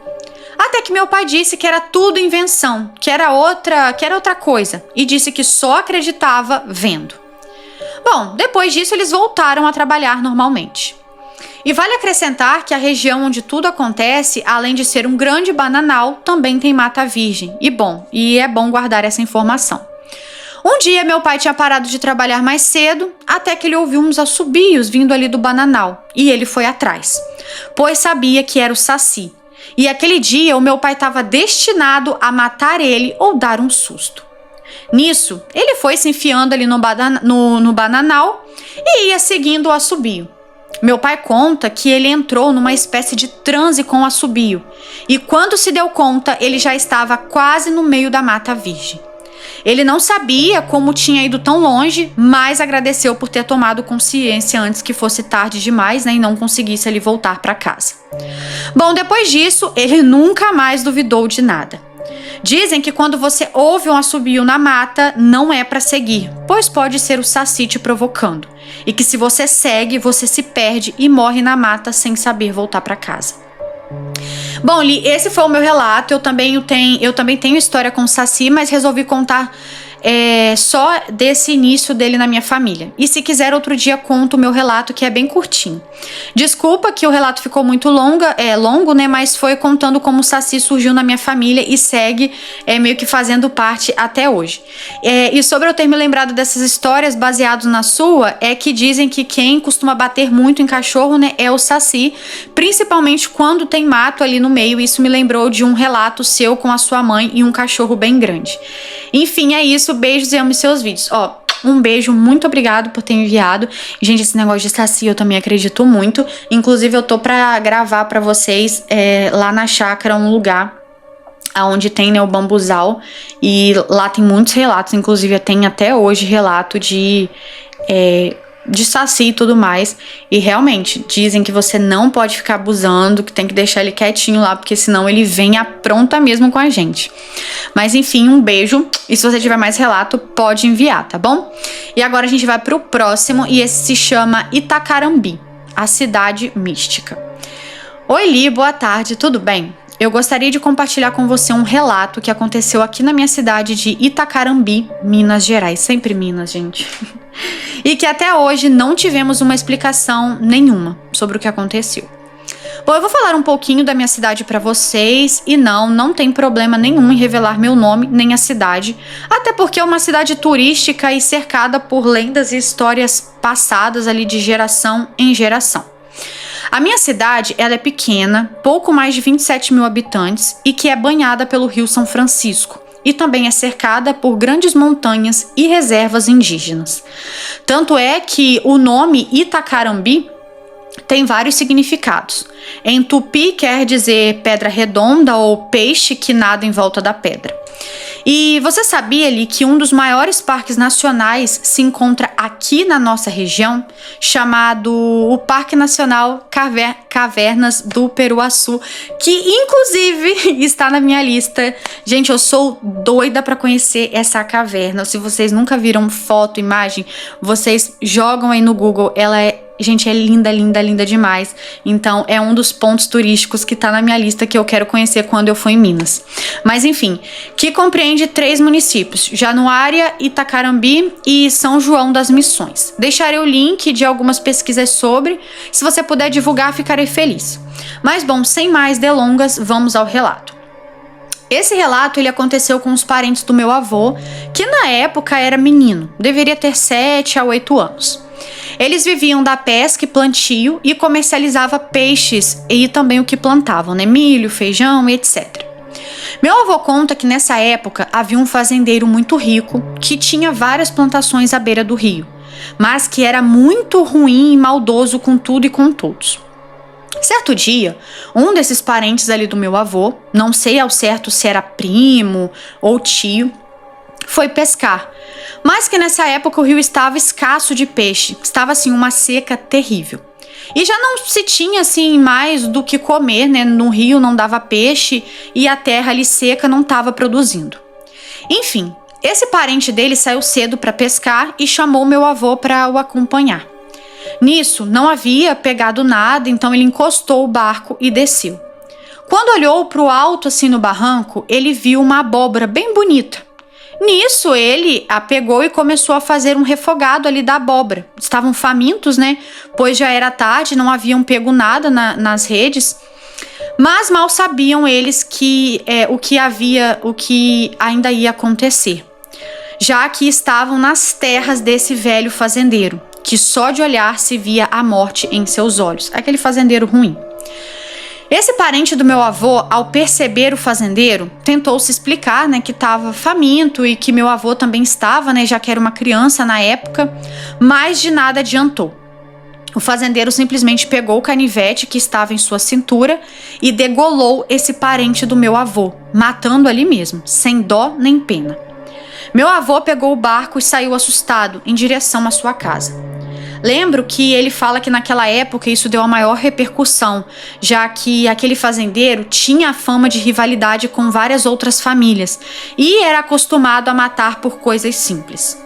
Até que meu pai disse que era tudo invenção, que era outra coisa, e disse que só acreditava vendo. Bom, depois disso eles voltaram a trabalhar normalmente. E vale acrescentar que a região onde tudo acontece, além de ser um grande bananal, também tem mata virgem. E é bom guardar essa informação. Um dia meu pai tinha parado de trabalhar mais cedo, até que ele ouviu uns assobios vindo ali do bananal, e ele foi atrás, pois sabia que era o Saci. E aquele dia o meu pai estava destinado a matar ele ou dar um susto. Nisso, ele foi se enfiando ali no bananal e ia seguindo o assobio. Meu pai conta que ele entrou numa espécie de transe com o assobio e quando se deu conta, ele já estava quase no meio da mata virgem. Ele não sabia como tinha ido tão longe, mas agradeceu por ter tomado consciência antes que fosse tarde demais, e não conseguisse ele voltar para casa. Bom, depois disso, ele nunca mais duvidou de nada. Dizem que quando você ouve um assobio na mata, não é para seguir, pois pode ser o Saci te provocando. E que se você segue, você se perde e morre na mata sem saber voltar para casa. Bom, Li, esse foi o meu relato. Eu também tenho história com o Saci, mas resolvi contar só desse início dele na minha família. E se quiser, outro dia conto o meu relato, que é bem curtinho. Desculpa que o relato ficou muito longo, mas foi contando como o Saci surgiu na minha família e segue meio que fazendo parte até hoje. E sobre eu ter me lembrado dessas histórias baseadas na sua, é que dizem que quem costuma bater muito em cachorro, é o Saci, principalmente quando tem mato ali no meio. Isso me lembrou de um relato seu com a sua mãe e um cachorro bem grande. Enfim, é isso. Beijos e amo seus vídeos. Um beijo, muito obrigado por ter enviado. Gente, esse negócio de Saci eu também acredito muito. Inclusive, eu tô pra gravar pra vocês lá na chácara um lugar onde tem o bambuzal. E lá tem muitos relatos. Inclusive, tem até hoje relato de Saci e tudo mais. E realmente, dizem que você não pode ficar abusando, que tem que deixar ele quietinho lá, porque senão ele vem apronta mesmo com a gente. Mas enfim, um beijo. E se você tiver mais relato, pode enviar, tá bom? E agora a gente vai pro próximo, e esse se chama Itacarambi, a cidade mística. Oi, Li, boa tarde, tudo bem? Eu gostaria de compartilhar com você um relato que aconteceu aqui na minha cidade de Itacarambi, Minas Gerais. Sempre Minas, gente. E que até hoje não tivemos uma explicação nenhuma sobre o que aconteceu. Bom, eu vou falar um pouquinho da minha cidade para vocês e não tem problema nenhum em revelar meu nome nem a cidade, até porque é uma cidade turística e cercada por lendas e histórias passadas ali de geração em geração. A minha cidade, ela é pequena, pouco mais de 27 mil habitantes e que é banhada pelo Rio São Francisco. E também é cercada por grandes montanhas e reservas indígenas. Tanto é que o nome Itacarambi tem vários significados. Em tupi quer dizer pedra redonda ou peixe que nada em volta da pedra. E você sabia ali que um dos maiores parques nacionais se encontra aqui na nossa região, chamado o Parque Nacional Cavernas do Peruaçu, que inclusive está na minha lista. Gente, eu sou doida para conhecer essa caverna. Se vocês nunca viram foto, imagem, vocês jogam aí no Google. Gente, é linda, linda, linda demais. Então, é um dos pontos turísticos que tá na minha lista que eu quero conhecer quando eu for em Minas. Mas, enfim, que compreende 3 municípios: Januária, Itacarambi e São João das Missões. Deixarei o link de algumas pesquisas sobre. Se você puder divulgar, ficarei feliz. Mas, bom, sem mais delongas, vamos ao relato. Esse relato ele aconteceu com os parentes do meu avô, que na época era menino, deveria ter 7 a 8 anos. Eles viviam da pesca e plantio e comercializava peixes e também o que plantavam, né? Milho, feijão e etc. Meu avô conta que nessa época havia um fazendeiro muito rico que tinha várias plantações à beira do rio, mas que era muito ruim e maldoso com tudo e com todos. Certo dia, um desses parentes ali do meu avô, não sei ao certo se era primo ou tio, foi pescar, mas que nessa época o rio estava escasso de peixe, estava assim uma seca terrível. E já não se tinha assim mais do que comer, né? No rio não dava peixe e a terra ali seca não estava produzindo. Enfim, esse parente dele saiu cedo para pescar e chamou meu avô para o acompanhar. Nisso, não havia pegado nada, então ele encostou o barco e desceu. Quando olhou para o alto assim no barranco, ele viu uma abóbora bem bonita. Nisso, ele a pegou e começou a fazer um refogado ali da abóbora. Estavam famintos, né? Pois já era tarde, não haviam pego nada nas redes. Mas mal sabiam eles que o que ainda ia acontecer. Já que estavam nas terras desse velho fazendeiro, que só de olhar se via a morte em seus olhos. Aquele fazendeiro ruim. Esse parente do meu avô, ao perceber o fazendeiro, tentou se explicar, né, que estava faminto e que meu avô também estava, né, já que era uma criança na época, mas de nada adiantou. O fazendeiro simplesmente pegou o canivete que estava em sua cintura e degolou esse parente do meu avô, matando ali mesmo, sem dó nem pena. Meu avô pegou o barco e saiu assustado em direção à sua casa. Lembro que ele fala que naquela época isso deu a maior repercussão, já que aquele fazendeiro tinha a fama de rivalidade com várias outras famílias e era acostumado a matar por coisas simples.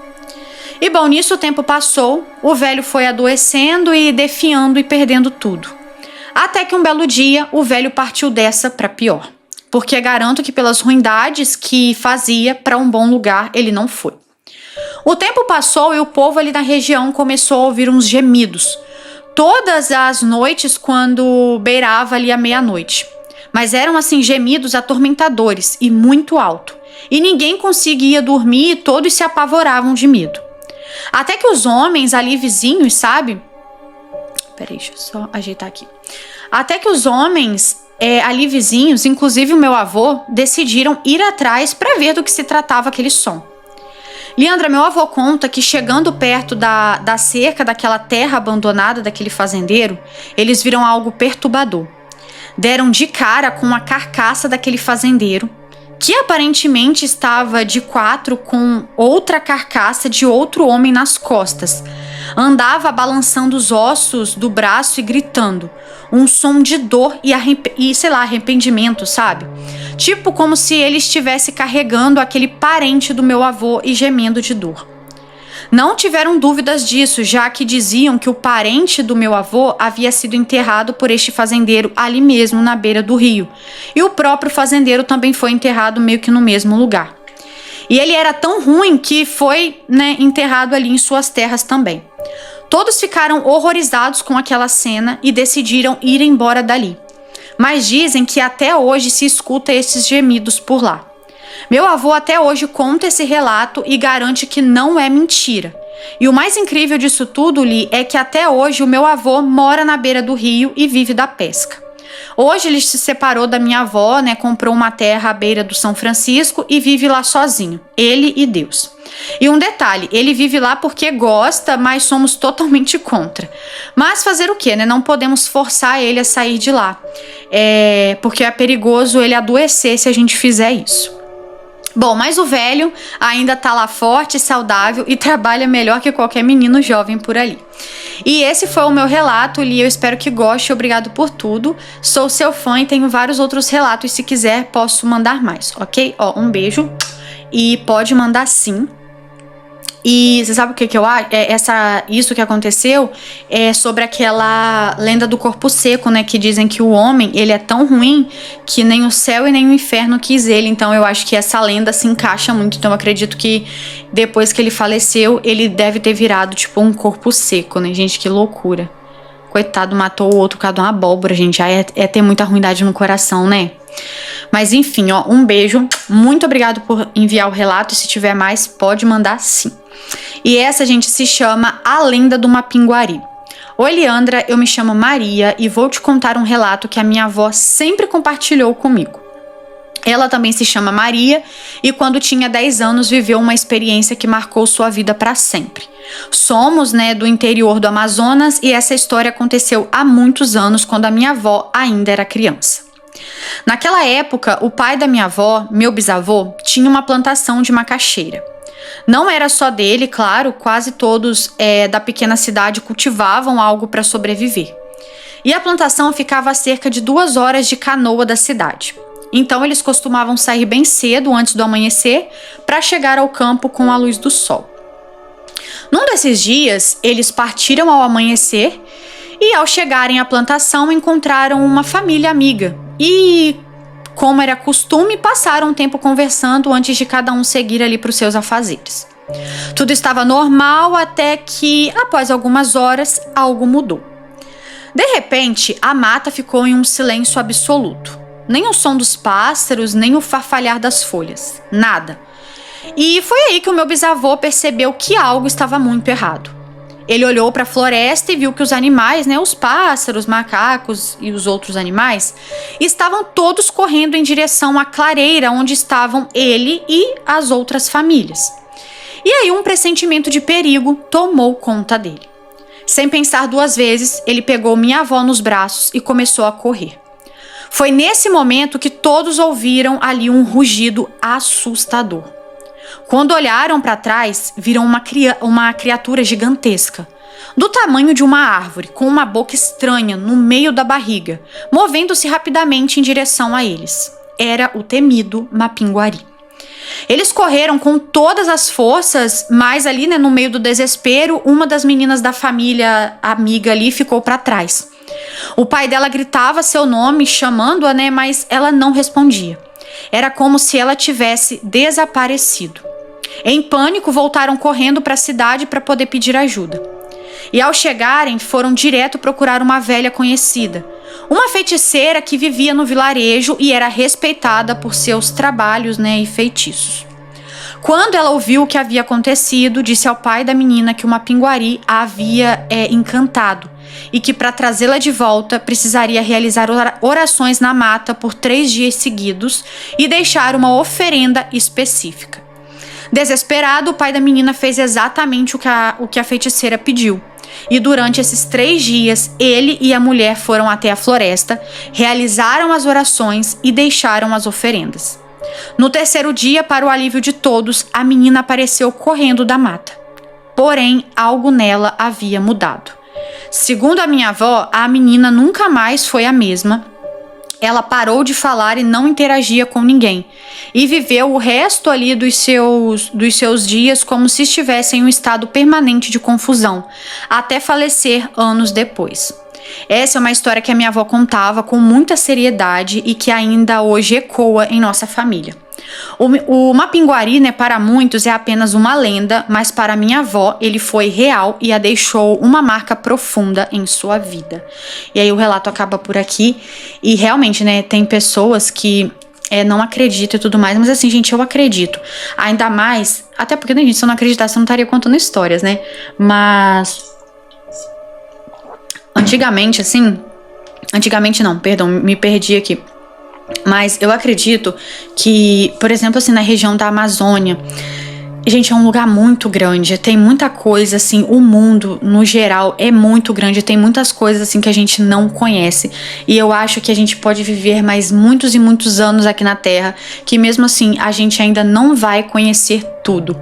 E bom, nisso o tempo passou, o velho foi adoecendo e definhando e perdendo tudo. Até que um belo dia o velho partiu dessa para pior, porque garanto que pelas ruindades que fazia, para um bom lugar ele não foi. O tempo passou e o povo ali na região começou a ouvir uns gemidos, todas as noites quando beirava ali a meia-noite. Mas eram assim gemidos atormentadores e muito alto, e ninguém conseguia dormir e todos se apavoravam de medo. Até que os homens ali vizinhos, sabe? Peraí, deixa eu só ajeitar aqui. Até que os homens ali vizinhos, inclusive o meu avô, decidiram ir atrás para ver do que se tratava aquele som. Leandra, meu avô conta que chegando perto da cerca daquela terra abandonada daquele fazendeiro, eles viram algo perturbador. Deram de cara com a carcaça daquele fazendeiro, que aparentemente estava de 4 com outra carcaça de outro homem nas costas. Andava balançando os ossos do braço e gritando. Um som de dor e sei lá, arrependimento, sabe? Tipo como se ele estivesse carregando aquele parente do meu avô e gemendo de dor. Não tiveram dúvidas disso, já que diziam que o parente do meu avô havia sido enterrado por este fazendeiro ali mesmo, na beira do rio. E o próprio fazendeiro também foi enterrado meio que no mesmo lugar. E ele era tão ruim que foi, enterrado ali em suas terras também. Todos ficaram horrorizados com aquela cena e decidiram ir embora dali. Mas dizem que até hoje se escuta esses gemidos por lá. Meu avô até hoje conta esse relato e garante que não é mentira. E o mais incrível disso tudo, Li, é que até hoje o meu avô mora na beira do rio e vive da pesca. Hoje ele se separou da minha avó, comprou uma terra à beira do São Francisco e vive lá sozinho, ele e Deus. E um detalhe, ele vive lá porque gosta, mas somos totalmente contra. Mas fazer o quê, Não podemos forçar ele a sair de lá, porque é perigoso ele adoecer se a gente fizer isso. Bom, mas o velho ainda tá lá forte, saudável e trabalha melhor que qualquer menino jovem por ali. E esse foi o meu relato, Li. Eu espero que goste. Obrigado por tudo. Sou seu fã e tenho vários outros relatos. Se quiser, posso mandar mais, ok? Ó, um beijo. E pode mandar sim. E você sabe o que eu acho? Isso que aconteceu é sobre aquela lenda do corpo seco, né? Que dizem que o homem, ele é tão ruim que nem o céu e nem o inferno quis ele. Então eu acho que essa lenda se encaixa muito. Então eu acredito que depois que ele faleceu, ele deve ter virado tipo um corpo seco, né? Gente, que loucura. Coitado, matou o outro por causa de uma abóbora, gente. Já é ter muita ruindade no coração, né? Mas enfim, ó, um beijo. Muito obrigado por enviar o relato. E se tiver mais, pode mandar sim. E essa, gente, se chama A Lenda do Mapinguari. Oi, Leandra, eu me chamo Maria e vou te contar um relato que a minha avó sempre compartilhou comigo. Ela também se chama Maria e quando tinha 10 anos viveu uma experiência que marcou sua vida para sempre. Somos, né, do interior do Amazonas e essa história aconteceu há muitos anos quando a minha avó ainda era criança. Naquela época, o pai da minha avó, meu bisavô, tinha uma plantação de macaxeira. Não era só dele, claro, quase todos da pequena cidade cultivavam algo para sobreviver. E a plantação ficava a cerca de 2 horas de canoa da cidade. Então eles costumavam sair bem cedo, antes do amanhecer, para chegar ao campo com a luz do sol. Num desses dias, eles partiram ao amanhecer e ao chegarem à plantação encontraram uma família amiga. E, como era costume, passaram um tempo conversando antes de cada um seguir ali para os seus afazeres. Tudo estava normal até que, após algumas horas, algo mudou. De repente, a mata ficou em um silêncio absoluto. Nem o som dos pássaros, nem o farfalhar das folhas. Nada. E foi aí que o meu bisavô percebeu que algo estava muito errado. Ele olhou para a floresta e viu que os animais, né, os pássaros, macacos e os outros animais, estavam todos correndo em direção à clareira onde estavam ele e as outras famílias. E aí um pressentimento de perigo tomou conta dele. Sem pensar 2 vezes, ele pegou minha avó nos braços e começou a correr. Foi nesse momento que todos ouviram ali um rugido assustador. Quando olharam para trás, viram uma criatura gigantesca, do tamanho de uma árvore, com uma boca estranha no meio da barriga, movendo-se rapidamente em direção a eles. Era o temido Mapinguari. Eles correram com todas as forças, mas ali, né, no meio do desespero, uma das meninas da família amiga ali ficou para trás. O pai dela gritava seu nome, chamando-a, né, mas ela não respondia. Era como se ela tivesse desaparecido. Em pânico, voltaram correndo para a cidade para poder pedir ajuda. E ao chegarem, foram direto procurar uma velha conhecida, uma feiticeira que vivia no vilarejo e era respeitada por seus trabalhos, né, e feitiços. Quando ela ouviu o que havia acontecido, disse ao pai da menina que o Mapinguari a havia encantado e que para trazê-la de volta precisaria realizar orações na mata por 3 dias seguidos e deixar uma oferenda específica. Desesperado, o pai da menina fez exatamente o que a feiticeira pediu. E durante esses 3 dias, ele e a mulher foram até a floresta, realizaram as orações e deixaram as oferendas. No 3º dia, para o alívio de todos, a menina apareceu correndo da mata. Porém, algo nela havia mudado. Segundo a minha avó, a menina nunca mais foi a mesma. Ela parou de falar e não interagia com ninguém. E viveu o resto ali dos seus dias como se estivesse em um estado permanente de confusão, até falecer anos depois. Essa é uma história que a minha avó contava com muita seriedade e que ainda hoje ecoa em nossa família. O Mapinguari, né, para muitos é apenas uma lenda, mas para minha avó ele foi real e a deixou uma marca profunda em sua vida. E aí o relato acaba por aqui e realmente, né, tem pessoas que não acreditam e tudo mais, mas assim, gente, eu acredito. Ainda mais, até porque, né, gente, se eu não acreditasse eu não estaria contando histórias, né, mas antigamente não, perdão, me perdi aqui. Mas eu acredito que, por exemplo, assim, na região da Amazônia, Gente, é um lugar muito grande, tem muita coisa, assim, o mundo, no geral, é muito grande, tem muitas coisas, assim, que a gente não conhece. E eu acho que a gente pode viver mais muitos e muitos anos aqui na Terra, que mesmo assim, a gente ainda não vai conhecer tudo.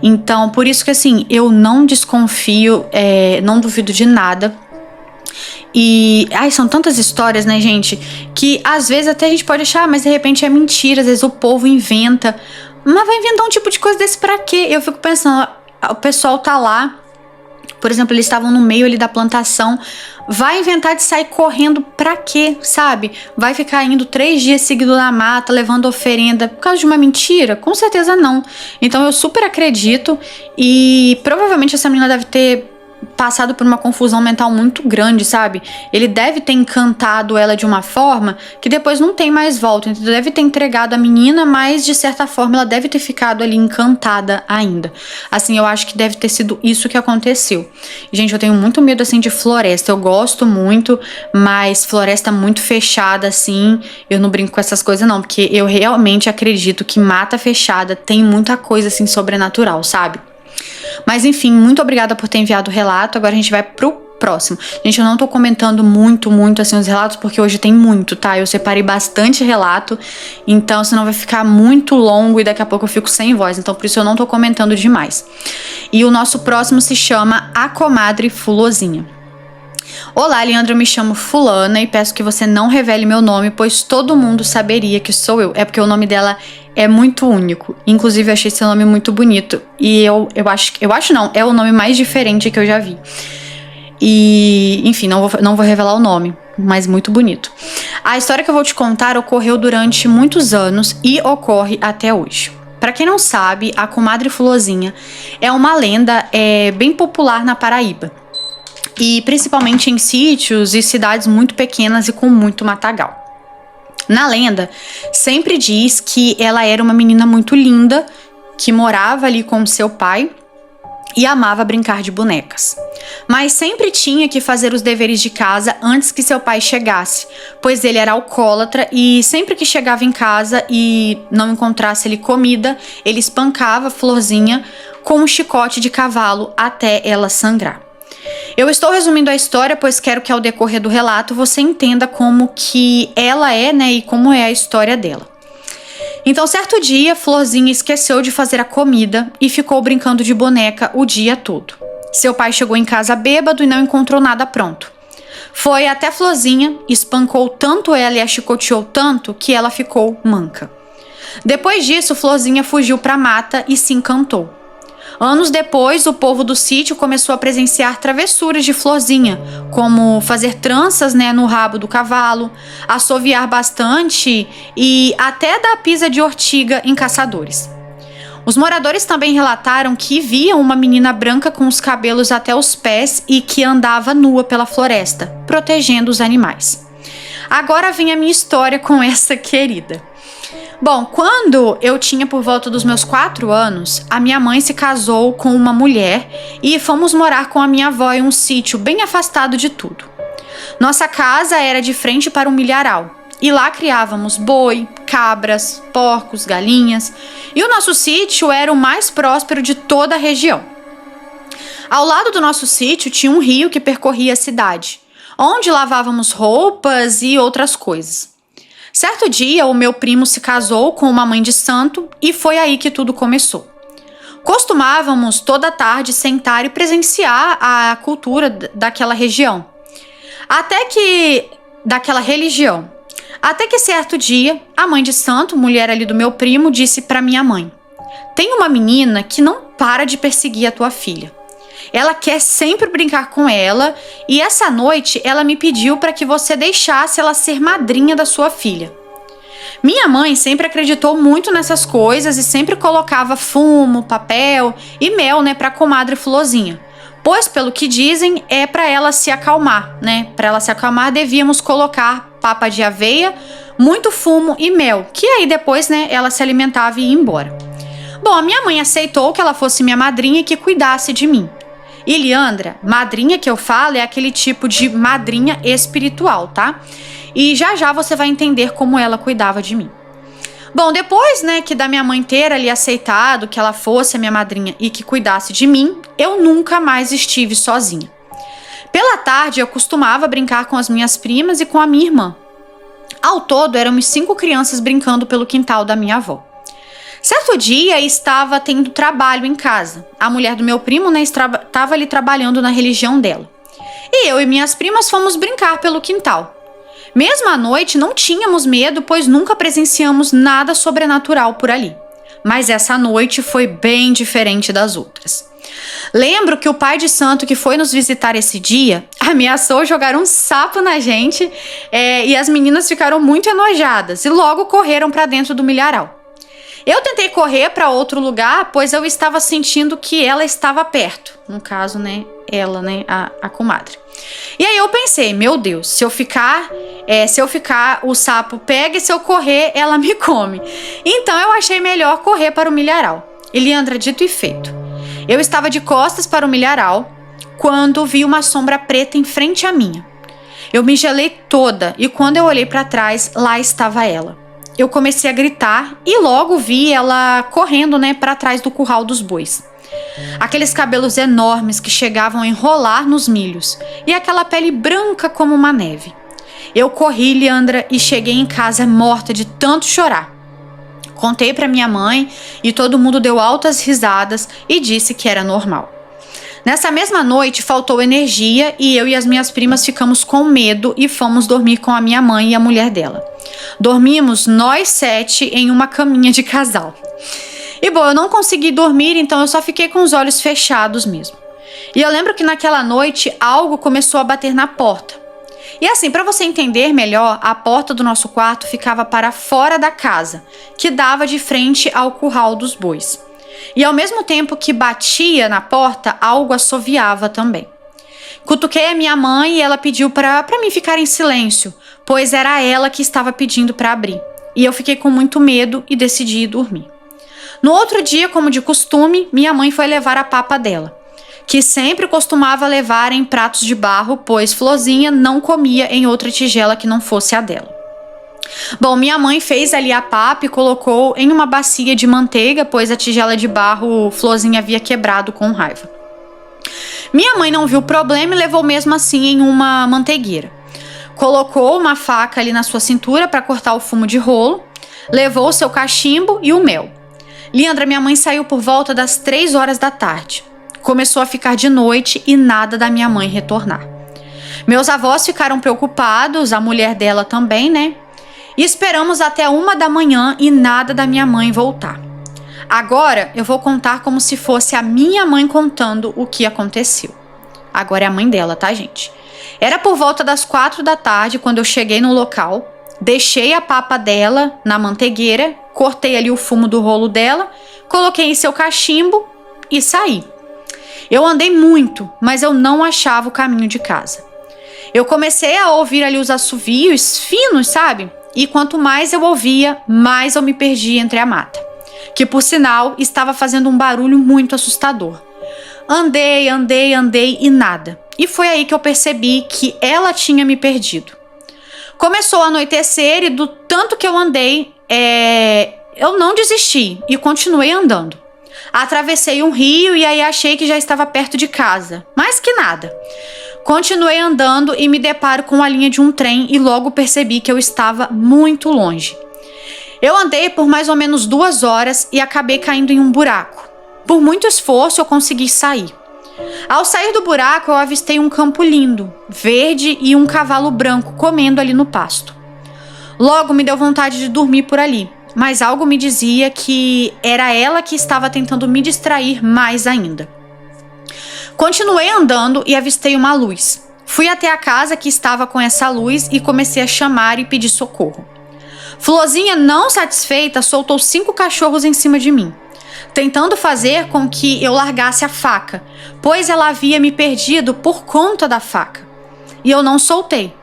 Então, por isso que, assim, eu não desconfio, não duvido de nada. E, são tantas histórias, né, gente, que às vezes até a gente pode achar, mas de repente é mentira, às vezes o povo inventa. Mas vai inventar um tipo de coisa desse pra quê? Eu fico pensando, o pessoal tá lá, por exemplo, eles estavam no meio ali da plantação, vai inventar de sair correndo pra quê, sabe? Vai ficar indo 3 dias seguidos na mata, levando oferenda, por causa de uma mentira? Com certeza não. Então eu super acredito e provavelmente essa menina deve ter passado por uma confusão mental muito grande, sabe? Ele deve ter encantado ela de uma forma que depois não tem mais volta. Então deve ter entregado a menina, mas de certa forma ela deve ter ficado ali encantada ainda. Assim, eu acho que deve ter sido isso que aconteceu. Gente, eu tenho muito medo assim de floresta. Eu gosto muito, mas floresta muito fechada assim, eu não brinco com essas coisas não, porque eu realmente acredito que mata fechada tem muita coisa assim sobrenatural, sabe? Mas enfim, muito obrigada por ter enviado o relato. Agora a gente vai pro próximo. Gente, eu não tô comentando muito assim os relatos, porque hoje tem muito, tá? Eu separei bastante relato, então senão vai ficar muito longo e daqui a pouco eu fico sem voz. Então por isso eu não tô comentando demais. E o nosso próximo se chama A Comadre Fulozinha. Olá, Leandro, eu me chamo Fulana e peço que você não revele meu nome, pois todo mundo saberia que sou eu. É porque o nome dela é muito único. Inclusive, eu achei seu nome muito bonito. E eu acho não, é o nome mais diferente que eu já vi. E, enfim, não vou revelar o nome, mas muito bonito. A história que eu vou te contar ocorreu durante muitos anos e ocorre até hoje. Pra quem não sabe, a Comadre Fulozinha é uma lenda bem popular na Paraíba. E principalmente em sítios e cidades muito pequenas e com muito matagal. Na lenda, sempre diz que ela era uma menina muito linda, que morava ali com seu pai e amava brincar de bonecas. Mas sempre tinha que fazer os deveres de casa antes que seu pai chegasse, pois ele era alcoólatra e sempre que chegava em casa e não encontrasse ali comida, ele espancava a Florzinha com um chicote de cavalo até ela sangrar. Eu estou resumindo a história, pois quero que ao decorrer do relato você entenda como que ela é, né, e como é a história dela. Então, certo dia, Florzinha esqueceu de fazer a comida e ficou brincando de boneca o dia todo. Seu pai chegou em casa bêbado e não encontrou nada pronto. Foi até Florzinha, espancou tanto ela e a chicoteou tanto que ela ficou manca. Depois disso, Florzinha fugiu para a mata e se encantou. Anos depois, o povo do sítio começou a presenciar travessuras de Florzinha, como fazer tranças, né, no rabo do cavalo, assoviar bastante e até dar pisa de ortiga em caçadores. Os moradores também relataram que viam uma menina branca com os cabelos até os pés e que andava nua pela floresta, protegendo os animais. Agora vem a minha história com essa querida. Bom, quando eu tinha por volta dos meus 4 anos, a minha mãe se casou com uma mulher e fomos morar com a minha avó em um sítio bem afastado de tudo. Nossa casa era de frente para um milharal e lá criávamos boi, cabras, porcos, galinhas e o nosso sítio era o mais próspero de toda a região. Ao lado do nosso sítio tinha um rio que percorria a cidade, onde lavávamos roupas e outras coisas. Certo dia, o meu primo se casou com uma mãe de santo e foi aí que tudo começou. Costumávamos toda tarde sentar e presenciar a cultura daquela religião. Até que certo dia, a mãe de santo, mulher ali do meu primo, disse para minha mãe: "Tem uma menina que não para de perseguir a tua filha. Ela quer sempre brincar com ela e essa noite ela me pediu para que você deixasse ela ser madrinha da sua filha." Minha mãe sempre acreditou muito nessas coisas e sempre colocava fumo, papel e mel, né, para a comadre Fulozinha. Pois, pelo que dizem, é para ela se acalmar, né? Para ela se acalmar, devíamos colocar papa de aveia, muito fumo e mel, que aí depois, né, ela se alimentava e ia embora. Bom, a minha mãe aceitou que ela fosse minha madrinha e que cuidasse de mim. E Leandra, madrinha que eu falo é aquele tipo de madrinha espiritual, tá? E já já você vai entender como ela cuidava de mim. Bom, depois, né, que da minha mãe ter ali aceitado que ela fosse a minha madrinha e que cuidasse de mim, eu nunca mais estive sozinha. Pela tarde, eu costumava brincar com as minhas primas e com a minha irmã. Ao todo, éramos 5 crianças brincando pelo quintal da minha avó. Certo dia, estava tendo trabalho em casa. A mulher do meu primo, né, estava ali trabalhando na religião dela. E eu e minhas primas fomos brincar pelo quintal. Mesmo à noite, não tínhamos medo, pois nunca presenciamos nada sobrenatural por ali. Mas essa noite foi bem diferente das outras. Lembro que o pai de santo que foi nos visitar esse dia ameaçou jogar um sapo na gente e as meninas ficaram muito enojadas e logo correram para dentro do milharal. Eu tentei correr para outro lugar, pois eu estava sentindo que ela estava perto. No caso, né, ela, né, a comadre. E aí eu pensei, meu Deus, se eu ficar, o sapo pega e se eu correr, ela me come. Então eu achei melhor correr para o milharal. E Leandra, dito e feito. Eu estava de costas para o milharal quando vi uma sombra preta em frente à minha. Eu me gelei toda e quando eu olhei para trás, lá estava ela. Eu comecei a gritar e logo vi ela correndo, né, para trás do curral dos bois. Aqueles cabelos enormes que chegavam a enrolar nos milhos e aquela pele branca como uma neve. Eu corri, Leandra, e cheguei em casa morta de tanto chorar. Contei para minha mãe e todo mundo deu altas risadas e disse que era normal. Nessa mesma noite faltou energia e eu e as minhas primas ficamos com medo e fomos dormir com a minha mãe e a mulher dela. Dormimos nós 7 em uma caminha de casal. E bom, eu não consegui dormir, então eu só fiquei com os olhos fechados mesmo. E eu lembro que naquela noite algo começou a bater na porta. E assim, para você entender melhor, a porta do nosso quarto ficava para fora da casa, que dava de frente ao curral dos bois. E ao mesmo tempo que batia na porta, algo assoviava também. Cutuquei a minha mãe e ela pediu para mim ficar em silêncio, pois era ela que estava pedindo para abrir. E eu fiquei com muito medo e decidi ir dormir. No outro dia, como de costume, minha mãe foi levar a papa dela, que sempre costumava levar em pratos de barro, pois Florzinha não comia em outra tigela que não fosse a dela. Bom, minha mãe fez ali a papa e colocou em uma bacia de manteiga, pois a tigela de barro Florzinha havia quebrado com raiva. Minha mãe não viu problema e levou mesmo assim em uma manteigueira. Colocou uma faca ali na sua cintura para cortar o fumo de rolo, levou o seu cachimbo e o mel. Leandra, minha mãe saiu por volta das 3 horas da tarde. Começou a ficar de noite e nada da minha mãe retornar. Meus avós ficaram preocupados, a mulher dela também, né? E esperamos até 1 da manhã e nada da minha mãe voltar. Agora eu vou contar como se fosse a minha mãe contando o que aconteceu. Agora é a mãe dela, tá, gente? Era por volta das 4 da tarde quando eu cheguei no local, deixei a papa dela na manteigueira, cortei ali o fumo do rolo dela, coloquei em seu cachimbo e saí. Eu andei muito, mas eu não achava o caminho de casa. Eu comecei a ouvir ali os assovios finos, sabe? E quanto mais eu ouvia, mais eu me perdia entre a mata, que por sinal estava fazendo um barulho muito assustador. Andei e nada. E foi aí que eu percebi que ela tinha me perdido. Começou a anoitecer e do tanto que eu andei, eu não desisti e continuei andando. Atravessei um rio e aí achei que já estava perto de casa, mas que nada. Continuei andando e me deparo com a linha de um trem e logo percebi que eu estava muito longe. Eu andei por mais ou menos 2 horas e acabei caindo em um buraco. Por muito esforço eu consegui sair. Ao sair do buraco eu avistei um campo lindo, verde e um cavalo branco comendo ali no pasto. Logo me deu vontade de dormir por ali, mas algo me dizia que era ela que estava tentando me distrair mais ainda. Continuei andando e avistei uma luz. Fui até a casa que estava com essa luz e comecei a chamar e pedir socorro. Florzinha, não satisfeita, soltou 5 cachorros em cima de mim, tentando fazer com que eu largasse a faca, pois ela havia me perdido por conta da faca. E eu não soltei.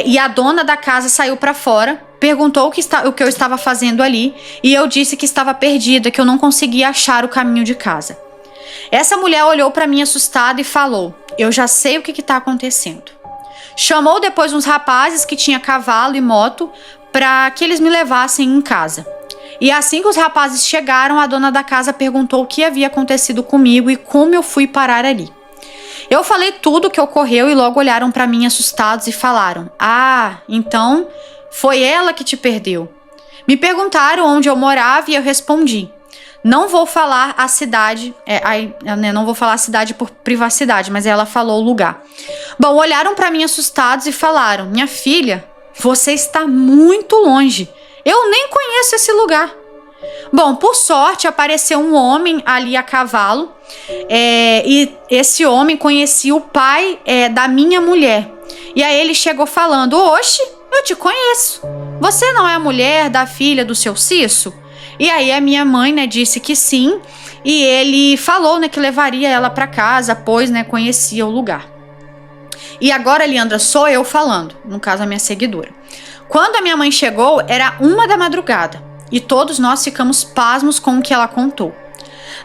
E a dona da casa saiu para fora, perguntou o que eu estava fazendo ali e eu disse que estava perdida, que eu não conseguia achar o caminho de casa. Essa mulher olhou para mim assustada e falou: "Eu já sei o que está acontecendo. Chamou depois uns rapazes que tinham cavalo e moto para que eles me levassem em casa. E assim que os rapazes chegaram, a dona da casa perguntou o que havia acontecido comigo e como eu fui parar ali. Eu falei tudo o que ocorreu e logo olharam para mim assustados e falaram: "Ah, então foi ela que te perdeu." Me perguntaram onde eu morava e eu respondi: "Não vou falar a cidade, não vou falar a cidade por privacidade", mas ela falou o lugar. Bom, olharam para mim assustados e falaram: "Minha filha, você está muito longe. Eu nem conheço esse lugar." Bom, por sorte apareceu um homem ali a cavalo, e esse homem conhecia o pai da minha mulher. E aí ele chegou falando: "Oxe, eu te conheço. Você não é a mulher da filha do seu Cício?" E aí a minha mãe, né, disse que sim. E ele falou, né, que levaria ela para casa, pois, né, conhecia o lugar. E agora, Leandra, sou eu falando, no caso a minha seguidora. Quando a minha mãe chegou, era 1 da madrugada. E todos nós ficamos pasmos com o que ela contou.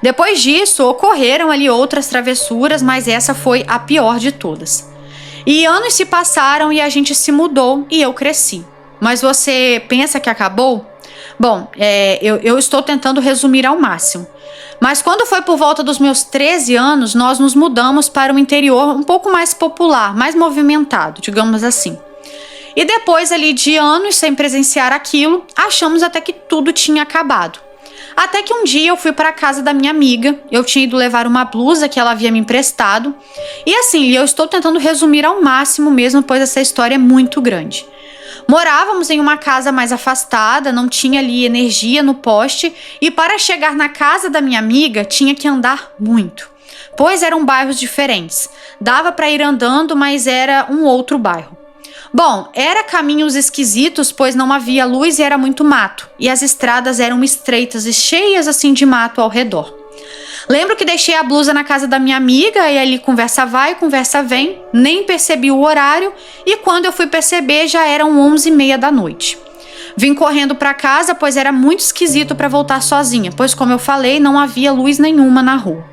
Depois disso, ocorreram ali outras travessuras, mas essa foi a pior de todas. E anos se passaram e a gente se mudou e eu cresci. Mas você pensa que acabou? Bom, eu estou tentando resumir ao máximo. Mas quando foi por volta dos meus 13 anos, nós nos mudamos para um interior um pouco mais popular, mais movimentado, digamos assim. E depois ali de anos sem presenciar aquilo, achamos até que tudo tinha acabado. Até que um dia eu fui para a casa da minha amiga, eu tinha ido levar uma blusa que ela havia me emprestado. E assim, eu estou tentando resumir ao máximo mesmo, pois essa história é muito grande. Morávamos em uma casa mais afastada, não tinha ali energia no poste, e para chegar na casa da minha amiga tinha que andar muito, pois eram bairros diferentes. Dava para ir andando, mas era um outro bairro. Bom, era caminhos esquisitos, pois não havia luz e era muito mato, e as estradas eram estreitas e cheias assim de mato ao redor. Lembro que deixei a blusa na casa da minha amiga e ali conversa vai, conversa vem, nem percebi o horário e quando eu fui perceber já eram 11h30 da noite. Vim correndo para casa, pois era muito esquisito para voltar sozinha, pois como eu falei, não havia luz nenhuma na rua.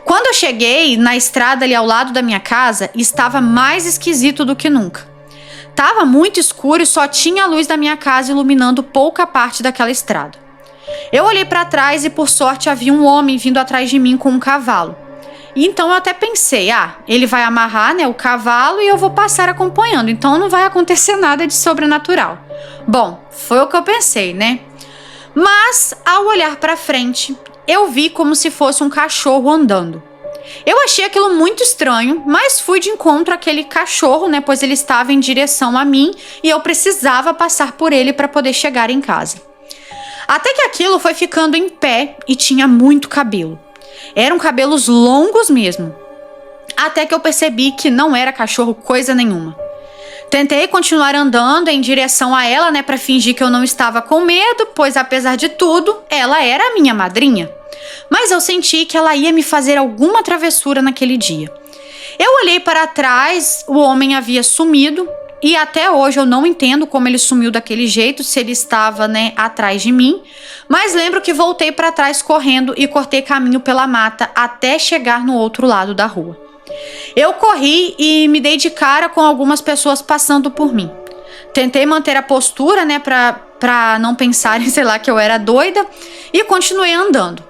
Quando eu cheguei na estrada ali ao lado da minha casa, estava mais esquisito do que nunca. Tava muito escuro e só tinha a luz da minha casa iluminando pouca parte daquela estrada. Eu olhei para trás e por sorte havia um homem vindo atrás de mim com um cavalo. E então eu até pensei, ele vai amarrar, né, o cavalo e eu vou passar acompanhando, então não vai acontecer nada de sobrenatural. Bom, foi o que eu pensei, né? Mas ao olhar para frente, eu vi como se fosse um cachorro andando. Eu achei aquilo muito estranho, mas fui de encontro àquele cachorro, né, pois ele estava em direção a mim e eu precisava passar por ele para poder chegar em casa. Até que aquilo foi ficando em pé e tinha muito cabelo. Eram cabelos longos mesmo. Até que eu percebi que não era cachorro coisa nenhuma. Tentei continuar andando em direção a ela, né, para fingir que eu não estava com medo, pois apesar de tudo, ela era a minha madrinha. Mas eu senti que ela ia me fazer alguma travessura naquele dia. Eu olhei para trás, o homem havia sumido e até hoje eu não entendo como ele sumiu daquele jeito, se ele estava, né, atrás de mim. Mas lembro que voltei para trás correndo e cortei caminho pela mata até chegar no outro lado da rua. Eu corri e me dei de cara com algumas pessoas passando por mim. Tentei manter a postura, né, pra não pensarem, sei lá, que eu era doida e continuei andando.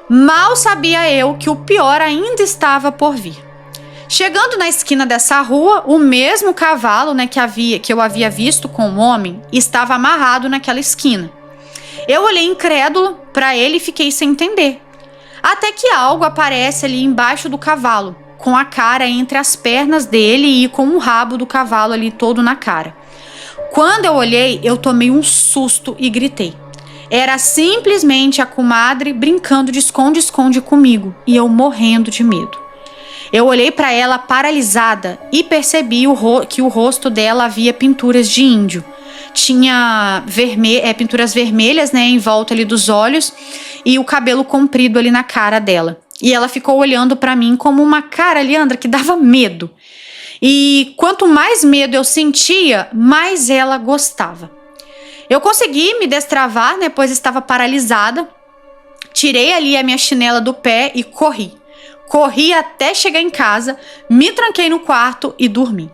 Mal sabia eu que o pior ainda estava por vir. Chegando na esquina dessa rua, o mesmo cavalo, né, que eu havia visto com o homem estava amarrado naquela esquina. Eu olhei incrédula para ele e fiquei sem entender. Até que algo aparece ali embaixo do cavalo, com a cara entre as pernas dele e com o rabo do cavalo ali todo na cara. Quando eu olhei, eu tomei um susto e gritei. Era simplesmente a comadre brincando de esconde-esconde comigo e eu morrendo de medo. Eu olhei para ela paralisada e percebi que o rosto dela havia pinturas de índio. Tinha pinturas vermelhas, né, em volta ali dos olhos e o cabelo comprido ali na cara dela. E ela ficou olhando para mim como uma cara, Leandra, que dava medo. E quanto mais medo eu sentia, mais ela gostava. Eu consegui me destravar, né, pois estava paralisada. Tirei ali a minha chinela do pé e corri. Corri até chegar em casa, me tranquei no quarto e dormi.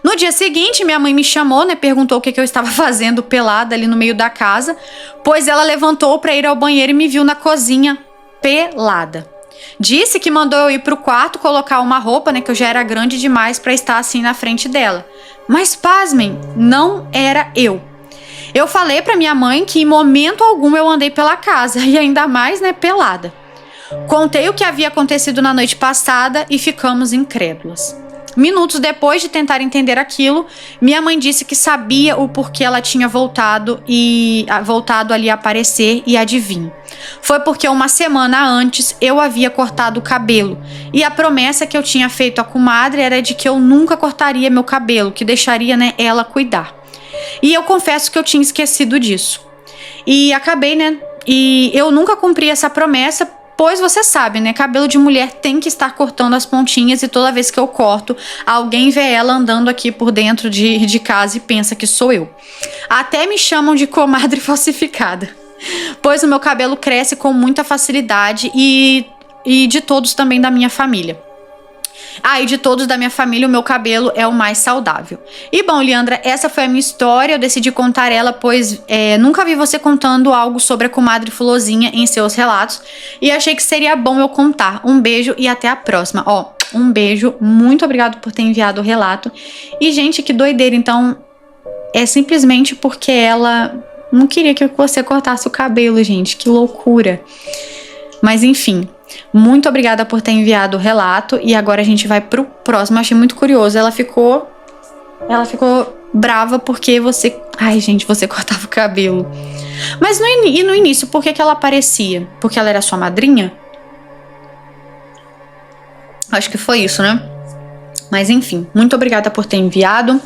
No dia seguinte, minha mãe me chamou, né? Perguntou o que eu estava fazendo pelada ali no meio da casa, pois ela levantou para ir ao banheiro e me viu na cozinha pelada. Disse que mandou eu ir pro quarto colocar uma roupa, né? Que eu já era grande demais para estar assim na frente dela. Mas pasmem, não era eu. Eu falei para minha mãe que em momento algum eu andei pela casa e ainda mais, né, pelada. Contei o que havia acontecido na noite passada e ficamos incrédulas. Minutos depois de tentar entender aquilo, minha mãe disse que sabia o porquê ela tinha voltado ali a aparecer e adivinho. Foi porque uma semana antes eu havia cortado o cabelo e a promessa que eu tinha feito à comadre era de que eu nunca cortaria meu cabelo, que deixaria, né, ela cuidar. E eu confesso que eu tinha esquecido disso. E acabei, né, e eu nunca cumpri essa promessa. Pois você sabe, né? Cabelo de mulher tem que estar cortando as pontinhas e toda vez que eu corto, alguém vê ela andando aqui por dentro de casa e pensa que sou eu. Até me chamam de comadre falsificada, pois o meu cabelo cresce com muita facilidade e de todos também da minha família. E de todos da minha família, o meu cabelo é o mais saudável. E bom, Leandra, essa foi a minha história. Eu decidi contar ela, pois nunca vi você contando algo sobre a comadre Fulozinha em seus relatos. E achei que seria bom eu contar. Um beijo e até a próxima. Um beijo. Muito obrigado por ter enviado o relato. E, gente, que doideira. Então, é simplesmente porque ela não queria que você cortasse o cabelo, gente. Que loucura. Mas, enfim... Muito obrigada por ter enviado o relato. E agora a gente vai pro próximo. Eu achei muito curioso. Ela ficou brava porque você... Ai, gente, você cortava o cabelo. Mas no início, por que ela aparecia? Porque ela era sua madrinha? Acho que foi isso, né? Mas enfim, muito obrigada por ter enviado.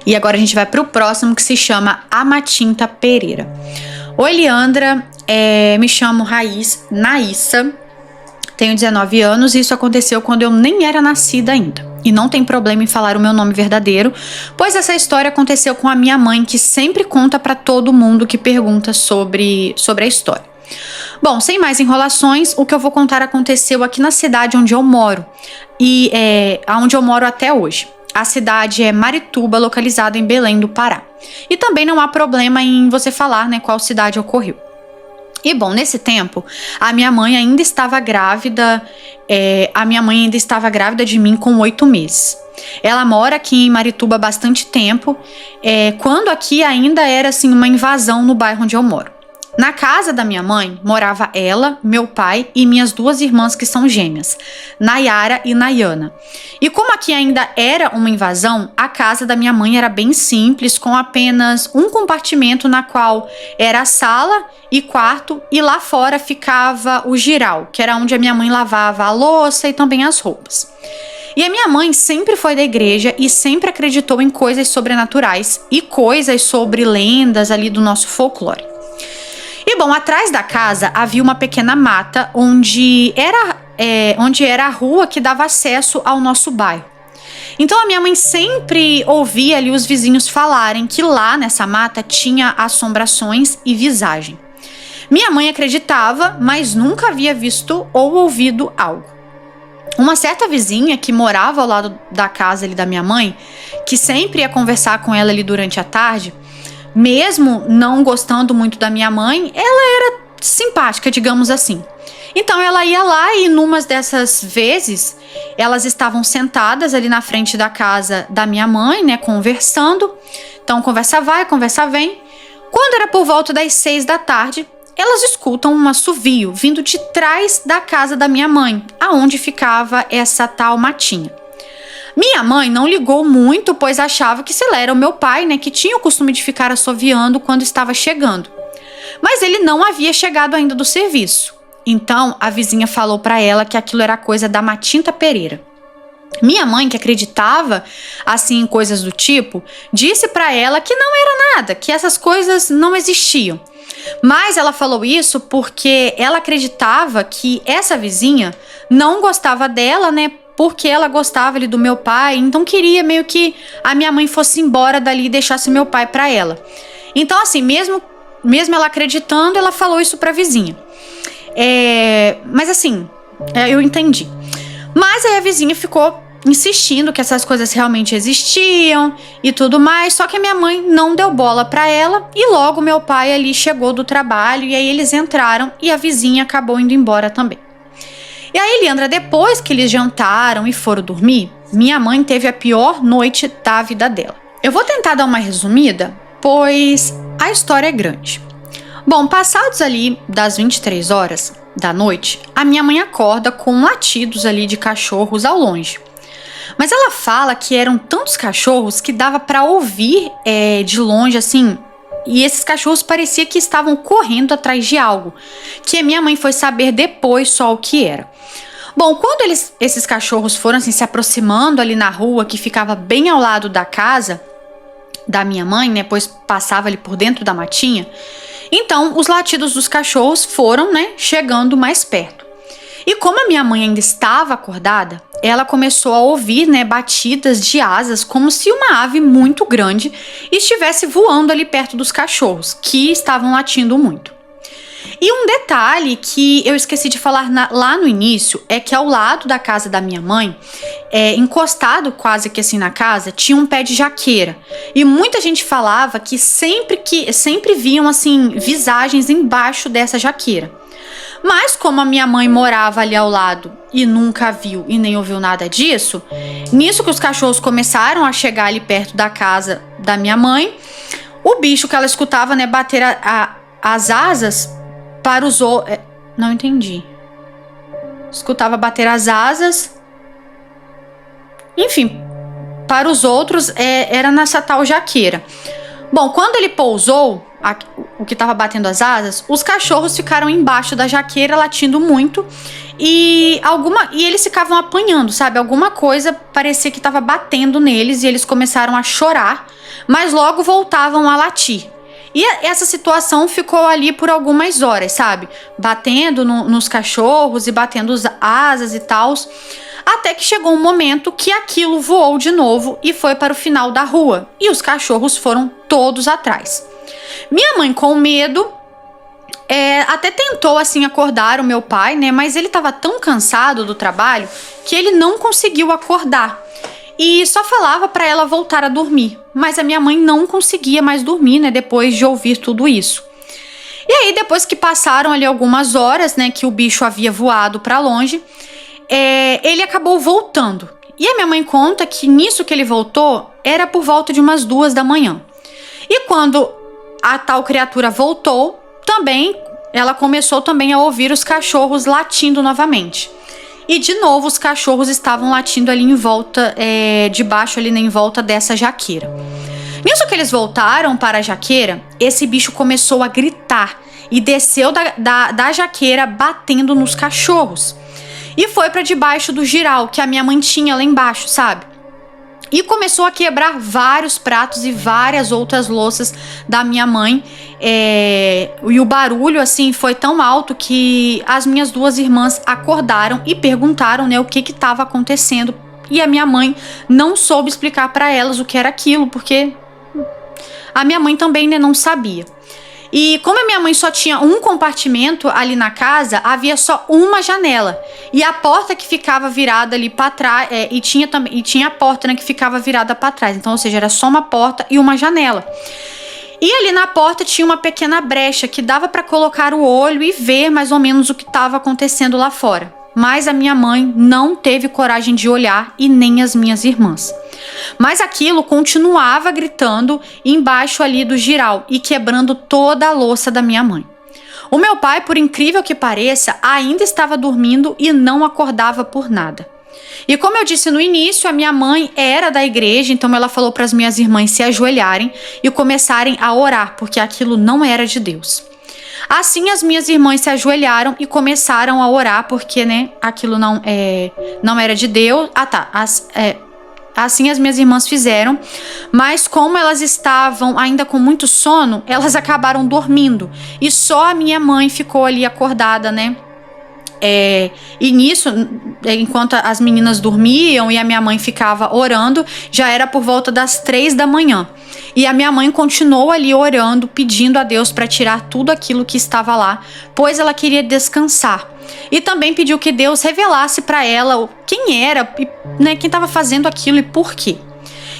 E agora a gente vai pro próximo, que se chama Amatinta Pereira. Oi, Leandra. Me chamo Naissa, tenho 19 anos e isso aconteceu quando eu nem era nascida ainda. E não tem problema em falar o meu nome verdadeiro, pois essa história aconteceu com a minha mãe, que sempre conta pra todo mundo que pergunta sobre a história. Bom, sem mais enrolações, o que eu vou contar aconteceu aqui na cidade onde eu moro, e onde eu moro até hoje. A cidade é Marituba, localizada em Belém do Pará. E também não há problema em você falar, né, qual cidade ocorreu. E bom, nesse tempo, a minha mãe ainda estava grávida de mim com 8 meses. Ela mora aqui em Marituba há bastante tempo, quando aqui ainda era assim uma invasão no bairro onde eu moro. Na casa da minha mãe morava ela, meu pai e minhas 2 irmãs que são gêmeas, Nayara e Nayana. E como aqui ainda era uma invasão, a casa da minha mãe era bem simples, com apenas um compartimento na qual era a sala e quarto, e lá fora ficava o giral, que era onde a minha mãe lavava a louça e também as roupas. E a minha mãe sempre foi da igreja e sempre acreditou em coisas sobrenaturais e coisas sobre lendas ali do nosso folclore. E bom, atrás da casa havia uma pequena mata onde era a rua que dava acesso ao nosso bairro. Então a minha mãe sempre ouvia ali os vizinhos falarem que lá nessa mata tinha assombrações e visagem. Minha mãe acreditava, mas nunca havia visto ou ouvido algo. Uma certa vizinha que morava ao lado da casa ali da minha mãe, que sempre ia conversar com ela ali durante a tarde, mesmo não gostando muito da minha mãe, ela era simpática, digamos assim. Então ela ia lá e numas dessas vezes, elas estavam sentadas ali na frente da casa da minha mãe, né, conversando. Então conversa vai, conversa vem. Quando era por volta das 6 da tarde, elas escutam um assovio vindo de trás da casa da minha mãe, aonde ficava essa tal matinha. Minha mãe não ligou muito, pois achava que era o meu pai, né, que tinha o costume de ficar assoviando quando estava chegando. Mas ele não havia chegado ainda do serviço. Então, a vizinha falou para ela que aquilo era coisa da Matinta Pereira. Minha mãe, que acreditava assim em coisas do tipo, disse para ela que não era nada, que essas coisas não existiam. Mas ela falou isso porque ela acreditava que essa vizinha não gostava dela, né, porque ela gostava ali do meu pai, então queria meio que a minha mãe fosse embora dali e deixasse meu pai para ela. Então assim, mesmo ela acreditando, ela falou isso pra vizinha. Mas assim, eu entendi. Mas aí a vizinha ficou insistindo que essas coisas realmente existiam e tudo mais, só que a minha mãe não deu bola pra ela e logo meu pai ali chegou do trabalho e aí eles entraram e a vizinha acabou indo embora também. E aí, Leandra, depois que eles jantaram e foram dormir, minha mãe teve a pior noite da vida dela. Eu vou tentar dar uma resumida, pois a história é grande. Bom, passados ali das 23 horas da noite, a minha mãe acorda com latidos ali de cachorros ao longe. Mas ela fala que eram tantos cachorros que dava pra ouvir de longe, assim, e esses cachorros parecia que estavam correndo atrás de algo, que a minha mãe foi saber depois só o que era. Bom, quando esses cachorros foram assim, se aproximando ali na rua, que ficava bem ao lado da casa da minha mãe, né, pois passava ali por dentro da matinha, então os latidos dos cachorros foram, né, chegando mais perto. E como a minha mãe ainda estava acordada, ela começou a ouvir, né, batidas de asas, como se uma ave muito grande estivesse voando ali perto dos cachorros, que estavam latindo muito. E um detalhe que eu esqueci de falar lá no início é que ao lado da casa da minha mãe, encostado quase que assim na casa, tinha um pé de jaqueira. E muita gente falava que sempre viam assim visagens embaixo dessa jaqueira. Mas como a minha mãe morava ali ao lado e nunca viu e nem ouviu nada disso, nisso que os cachorros começaram a chegar ali perto da casa da minha mãe, o bicho que ela escutava, né, bater as asas para os outros... Não entendi. Escutava bater as asas. Enfim, para os outros era nessa tal jaqueira. Bom, quando ele pousou, o que estava batendo as asas, os cachorros ficaram embaixo da jaqueira latindo muito e eles ficavam apanhando, sabe? Alguma coisa parecia que estava batendo neles e eles começaram a chorar, mas logo voltavam a latir. E essa situação ficou ali por algumas horas, sabe? Batendo nos cachorros e batendo as asas e tal, até que chegou um momento que aquilo voou de novo e foi para o final da rua e os cachorros foram todos atrás. Minha mãe, com medo, até tentou assim acordar o meu pai, né? Mas ele estava tão cansado do trabalho que ele não conseguiu acordar e só falava para ela voltar a dormir. Mas a minha mãe não conseguia mais dormir, né? Depois de ouvir tudo isso. E aí, depois que passaram ali algumas horas, né? Que o bicho havia voado para longe, ele acabou voltando. E a minha mãe conta que nisso que ele voltou era por volta de umas 2 da manhã. E quando a tal criatura voltou, ela começou também a ouvir os cachorros latindo novamente. E de novo os cachorros estavam latindo ali em volta, debaixo ali, né, em volta dessa jaqueira. Nisso que eles voltaram para a jaqueira, esse bicho começou a gritar e desceu da jaqueira batendo nos cachorros. E foi para debaixo do giral que a minha mãe tinha lá embaixo, sabe? E começou a quebrar vários pratos e várias outras louças da minha mãe. E o barulho, assim, foi tão alto que as minhas 2 irmãs acordaram e perguntaram, né, o que estava acontecendo. E a minha mãe não soube explicar para elas o que era aquilo, porque a minha mãe também, né, não sabia. E como a minha mãe só tinha um compartimento ali na casa, havia só uma janela. E a porta que ficava virada ali para trás, e tinha a porta, né, que ficava virada para trás. Então, ou seja, era só uma porta e uma janela. E ali na porta tinha uma pequena brecha que dava para colocar o olho e ver mais ou menos o que estava acontecendo lá fora. Mas a minha mãe não teve coragem de olhar e nem as minhas irmãs. Mas aquilo continuava gritando embaixo ali do giral e quebrando toda a louça da minha mãe. O meu pai, por incrível que pareça, ainda estava dormindo e não acordava por nada. E como eu disse no início, a minha mãe era da igreja, então ela falou para as minhas irmãs se ajoelharem e começarem a orar, porque aquilo não era de Deus. Assim, as minhas irmãs se ajoelharam e começaram a orar, porque, né, aquilo não era de Deus. Assim as minhas irmãs fizeram, mas como elas estavam ainda com muito sono, elas acabaram dormindo. E só a minha mãe ficou ali acordada, né? E nisso, enquanto as meninas dormiam e a minha mãe ficava orando, já era por volta das 3 da manhã. E a minha mãe continuou ali orando, pedindo a Deus para tirar tudo aquilo que estava lá, pois ela queria descansar. E também pediu que Deus revelasse para ela quem era, né, quem estava fazendo aquilo e por quê.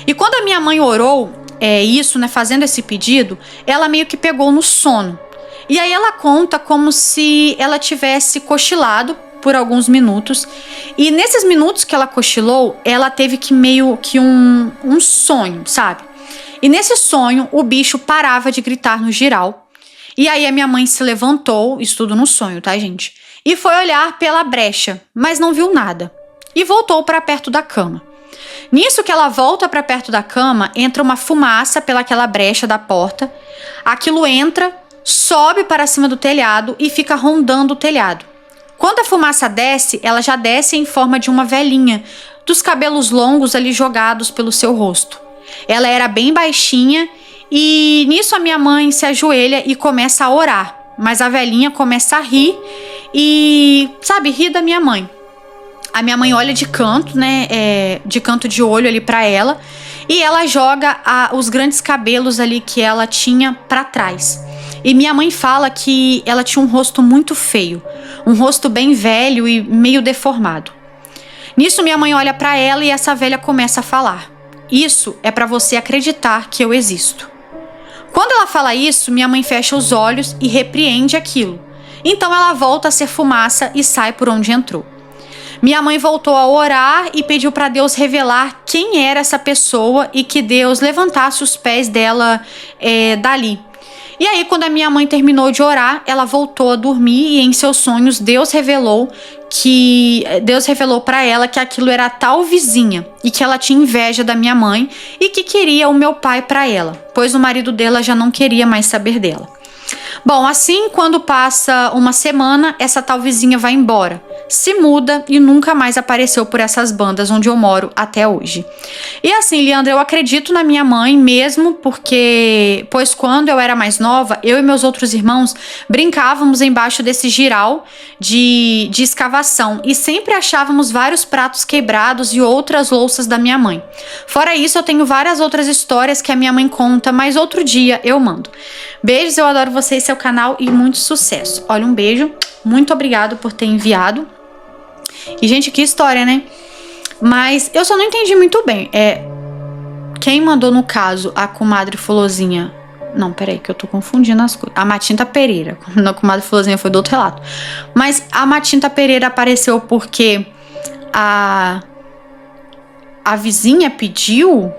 E quando a minha mãe orou isso, né, fazendo esse pedido, ela meio que pegou no sono. E aí ela conta como se ela tivesse cochilado por alguns minutos. E nesses minutos que ela cochilou, ela teve que meio que um sonho, sabe? E nesse sonho, o bicho parava de gritar no giral. E aí a minha mãe se levantou, isso tudo no sonho, tá, gente? E foi olhar pela brecha, mas não viu nada. E voltou para perto da cama. Nisso que ela volta para perto da cama, entra uma fumaça pelaquela brecha da porta. Aquilo entra, sobe para cima do telhado e fica rondando o telhado. Quando a fumaça desce, ela já desce em forma de uma velhinha, dos cabelos longos ali jogados pelo seu rosto. Ela era bem baixinha e nisso a minha mãe se ajoelha e começa a orar. Mas a velhinha começa a rir e, sabe, rir da minha mãe. A minha mãe olha de canto, né, de canto de olho ali pra ela, e ela joga os grandes cabelos ali que ela tinha pra trás. E minha mãe fala que ela tinha um rosto muito feio, um rosto bem velho e meio deformado. Nisso minha mãe olha pra ela e essa velha começa a falar: "Isso é pra você acreditar que eu existo." Quando ela fala isso, minha mãe fecha os olhos e repreende aquilo. Então ela volta a ser fumaça e sai por onde entrou. Minha mãe voltou a orar e pediu para Deus revelar quem era essa pessoa e que Deus levantasse os pés dela dali. E aí, quando a minha mãe terminou de orar, ela voltou a dormir e em seus sonhos Deus revelou para ela que aquilo era a tal vizinha e que ela tinha inveja da minha mãe e que queria o meu pai para ela, pois o marido dela já não queria mais saber dela. Bom, assim, quando passa uma semana, essa tal vizinha vai embora, se muda e nunca mais apareceu por essas bandas onde eu moro até hoje. E assim, Leandra, eu acredito na minha mãe mesmo, pois quando eu era mais nova, eu e meus outros irmãos brincávamos embaixo desse giral de escavação e sempre achávamos vários pratos quebrados e outras louças da minha mãe. Fora isso, eu tenho várias outras histórias que a minha mãe conta, mas outro dia eu mando. Beijos, eu adoro você e seu canal e muito sucesso. Olha, um beijo, muito obrigado por ter enviado. E, gente, que história, né? Mas eu só não entendi muito bem. Quem mandou, no caso, a comadre Fulozinha... Não, peraí, que eu tô confundindo as coisas. A Matinta Pereira. A comadre Fulozinha foi do outro relato. Mas a Matinta Pereira apareceu porque a vizinha pediu?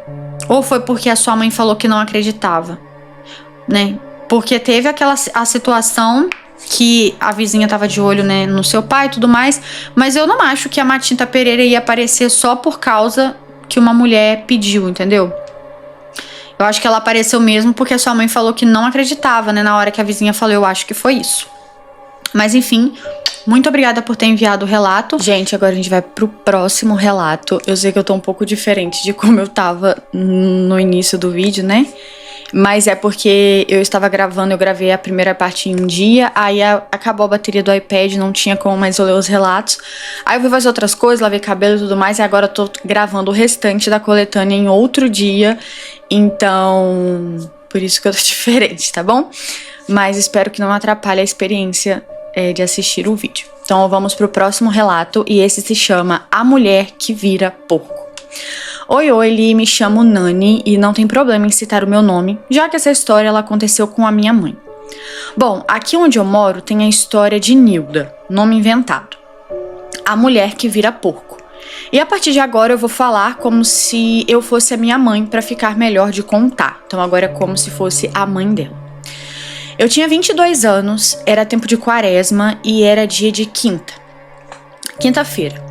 Ou foi porque a sua mãe falou que não acreditava? Né? Porque teve a situação que a vizinha tava de olho, né, no seu pai e tudo mais, mas eu não acho que a Matinta Pereira ia aparecer só por causa que uma mulher pediu, entendeu? Eu acho que ela apareceu mesmo porque a sua mãe falou que não acreditava, né, na hora que a vizinha falou. Eu acho que foi isso. Mas enfim, muito obrigada por ter enviado o relato. Gente, agora a gente vai pro próximo relato. Eu sei que eu tô um pouco diferente de como eu tava no início do vídeo, né? Mas é porque eu estava gravando, eu gravei a primeira parte em um dia, aí acabou a bateria do iPad, não tinha como mais eu ler os relatos. Aí eu fui fazer outras coisas, lavei cabelo e tudo mais, e agora eu tô gravando o restante da coletânea em outro dia. Então, por isso que eu tô diferente, tá bom? Mas espero que não atrapalhe a experiência de assistir o vídeo. Então vamos pro próximo relato, e esse se chama A Mulher que Vira Porco. Oi, me chamo Nani e não tem problema em citar o meu nome, já que essa história ela aconteceu com a minha mãe. Bom, aqui onde eu moro tem a história de Nilda, nome inventado. A mulher que vira porco. E a partir de agora eu vou falar como se eu fosse a minha mãe para ficar melhor de contar. Então agora é como se fosse a mãe dela. Eu tinha 22 anos, era tempo de quaresma e era dia de quinta-feira.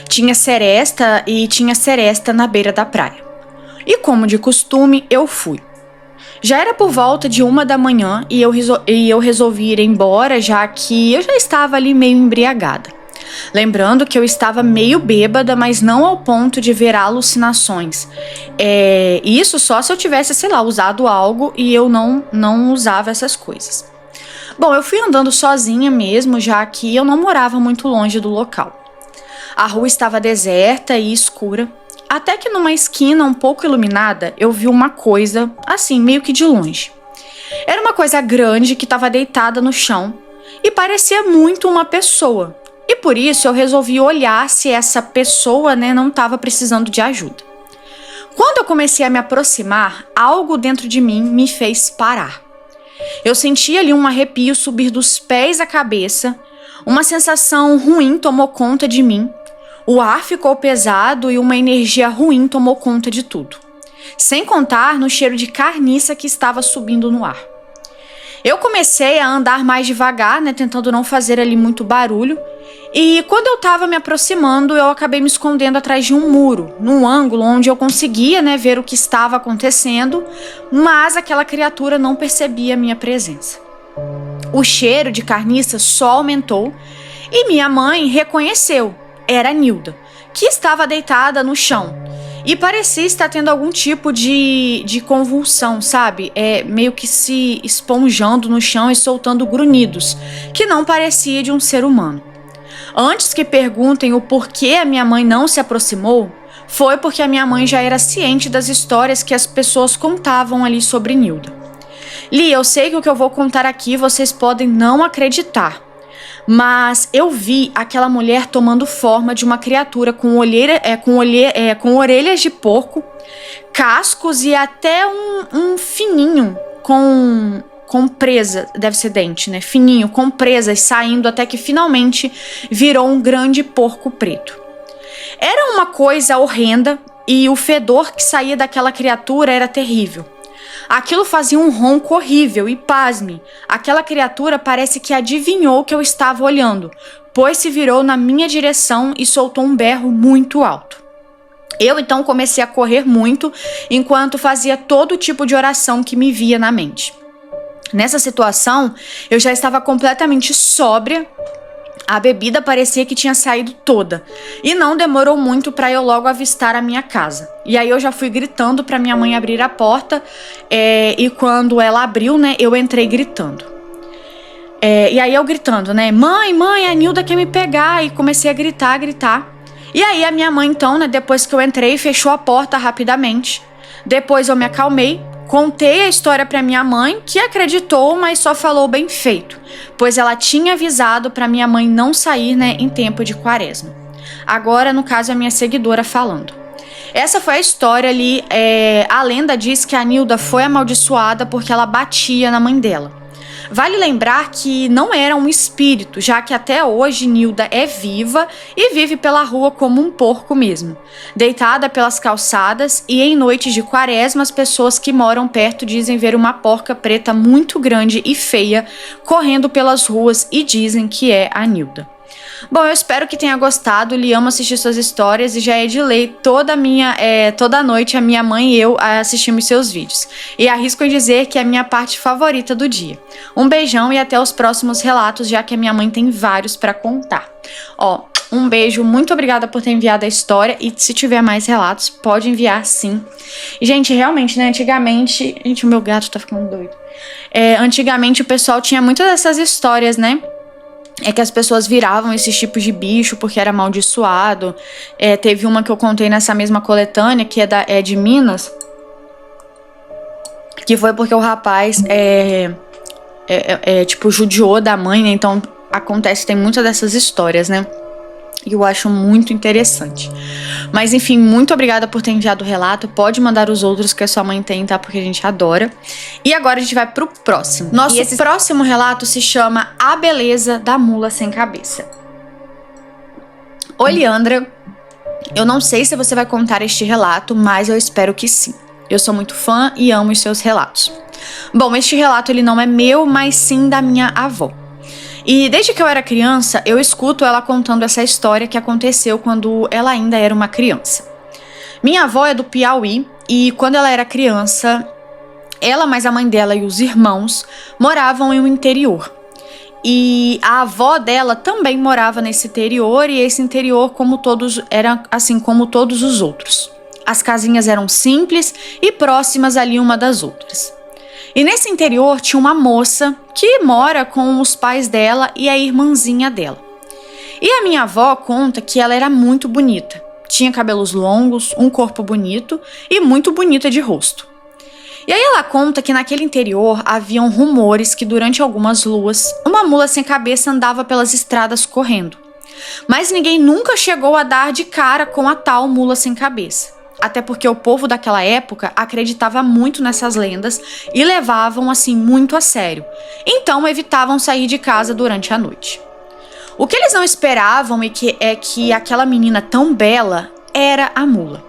Tinha seresta na beira da praia. E como de costume, eu fui. Já era por volta de 1 da manhã e eu resolvi ir embora, já que eu já estava ali meio embriagada. Lembrando que eu estava meio bêbada, mas não ao ponto de ver alucinações. Isso só se eu tivesse, sei lá, usado algo e eu não usava essas coisas. Bom, eu fui andando sozinha mesmo, já que eu não morava muito longe do local. A rua estava deserta e escura, até que numa esquina um pouco iluminada eu vi uma coisa, assim, meio que de longe. Era uma coisa grande que estava deitada no chão e parecia muito uma pessoa. E por isso eu resolvi olhar se essa pessoa, né, não estava precisando de ajuda. Quando eu comecei a me aproximar, algo dentro de mim me fez parar. Eu senti ali um arrepio subir dos pés à cabeça, uma sensação ruim tomou conta de mim, o ar ficou pesado e uma energia ruim tomou conta de tudo. Sem contar no cheiro de carniça que estava subindo no ar. Eu comecei a andar mais devagar, né, tentando não fazer ali muito barulho. E quando eu estava me aproximando, eu acabei me escondendo atrás de um muro, num ângulo onde eu conseguia, né, ver o que estava acontecendo, mas aquela criatura não percebia a minha presença. O cheiro de carniça só aumentou e minha mãe reconheceu. Era a Nilda, que estava deitada no chão. E parecia estar tendo algum tipo de convulsão, sabe? Meio que se esponjando no chão e soltando grunhidos, que não parecia de um ser humano. Antes que perguntem o porquê a minha mãe não se aproximou, foi porque a minha mãe já era ciente das histórias que as pessoas contavam ali sobre Nilda. Li, eu sei que o que eu vou contar aqui vocês podem não acreditar, mas eu vi aquela mulher tomando forma de uma criatura com orelhas de porco, cascos e até um fininho com presa, deve ser dente, né? Fininho, com presas saindo até que finalmente virou um grande porco preto. Era uma coisa horrenda e o fedor que saía daquela criatura era terrível. Aquilo fazia um ronco horrível e, pasme, aquela criatura parece que adivinhou que eu estava olhando, pois se virou na minha direção e soltou um berro muito alto. Eu então comecei a correr muito, enquanto fazia todo tipo de oração que me via na mente. Nessa situação, eu já estava completamente sóbria. A bebida parecia que tinha saído toda. E não demorou muito para eu logo avistar a minha casa. E aí eu já fui gritando para minha mãe abrir a porta. E quando ela abriu, né, eu entrei gritando. E aí eu gritando, né? Mãe, a Nilda quer me pegar. E comecei a gritar. E aí a minha mãe então, né, depois que eu entrei, fechou a porta rapidamente. Depois eu me acalmei. Contei a história para minha mãe, que acreditou, mas só falou bem feito, pois ela tinha avisado para minha mãe não sair, né, em tempo de quaresma. Agora, no caso, a minha seguidora falando. Essa foi a história ali. A lenda diz que a Nilda foi amaldiçoada porque ela batia na mãe dela. Vale lembrar que não era um espírito, já que até hoje Nilda é viva e vive pela rua como um porco mesmo, deitada pelas calçadas, e em noites de quaresma as pessoas que moram perto dizem ver uma porca preta muito grande e feia correndo pelas ruas e dizem que é a Nilda. Bom, eu espero que tenha gostado. Li, amo assistir suas histórias e já é de lei toda noite a minha mãe e eu assistimos seus vídeos. E arrisco em dizer que é a minha parte favorita do dia. Um beijão e até os próximos relatos, já que a minha mãe tem vários pra contar. Um beijo, muito obrigada por ter enviado a história e se tiver mais relatos, pode enviar sim. E, gente, realmente, né, antigamente... Gente, o meu gato tá ficando doido. Antigamente o pessoal tinha muitas dessas histórias, né? Que as pessoas viravam esses tipos de bicho porque era amaldiçoado. Teve uma que eu contei nessa mesma coletânea, que é de Minas, que foi porque o rapaz tipo, judiou da mãe, né? Então acontece, tem muitas dessas histórias, né? E eu acho muito interessante. Mas enfim, muito obrigada por ter enviado o relato. Pode mandar os outros que a sua mãe tem, tá? Porque a gente adora. E agora a gente vai pro próximo. Nosso próximo relato se chama A Beleza da Mula Sem Cabeça. Oi, Leandra. Eu não sei se você vai contar este relato, mas eu espero que sim. Eu sou muito fã e amo os seus relatos. Bom, este relato ele não é meu, mas sim da minha avó. E desde que eu era criança, eu escuto ela contando essa história que aconteceu quando ela ainda era uma criança. Minha avó é do Piauí e quando ela era criança, ela mais a mãe dela e os irmãos moravam em um interior. E a avó dela também morava nesse interior e esse interior era assim como todos os outros. As casinhas eram simples e próximas ali uma das outras. E nesse interior tinha uma moça que mora com os pais dela e a irmãzinha dela. E a minha avó conta que ela era muito bonita. Tinha cabelos longos, um corpo bonito e muito bonita de rosto. E aí ela conta que naquele interior haviam rumores que durante algumas luas, uma mula sem cabeça andava pelas estradas correndo. Mas ninguém nunca chegou a dar de cara com a tal mula sem cabeça. Até porque o povo daquela época acreditava muito nessas lendas e levavam assim muito a sério. Então evitavam sair de casa durante a noite. O que eles não esperavam é que aquela menina tão bela era a mula,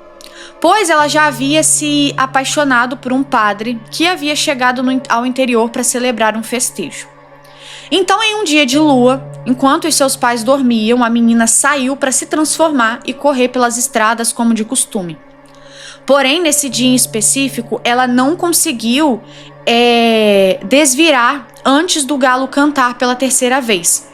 pois ela já havia se apaixonado por um padre que havia chegado ao interior para celebrar um festejo. Então, em um dia de lua, enquanto os seus pais dormiam, a menina saiu para se transformar e correr pelas estradas como de costume. Porém, nesse dia em específico, ela não conseguiu desvirar antes do galo cantar pela terceira vez.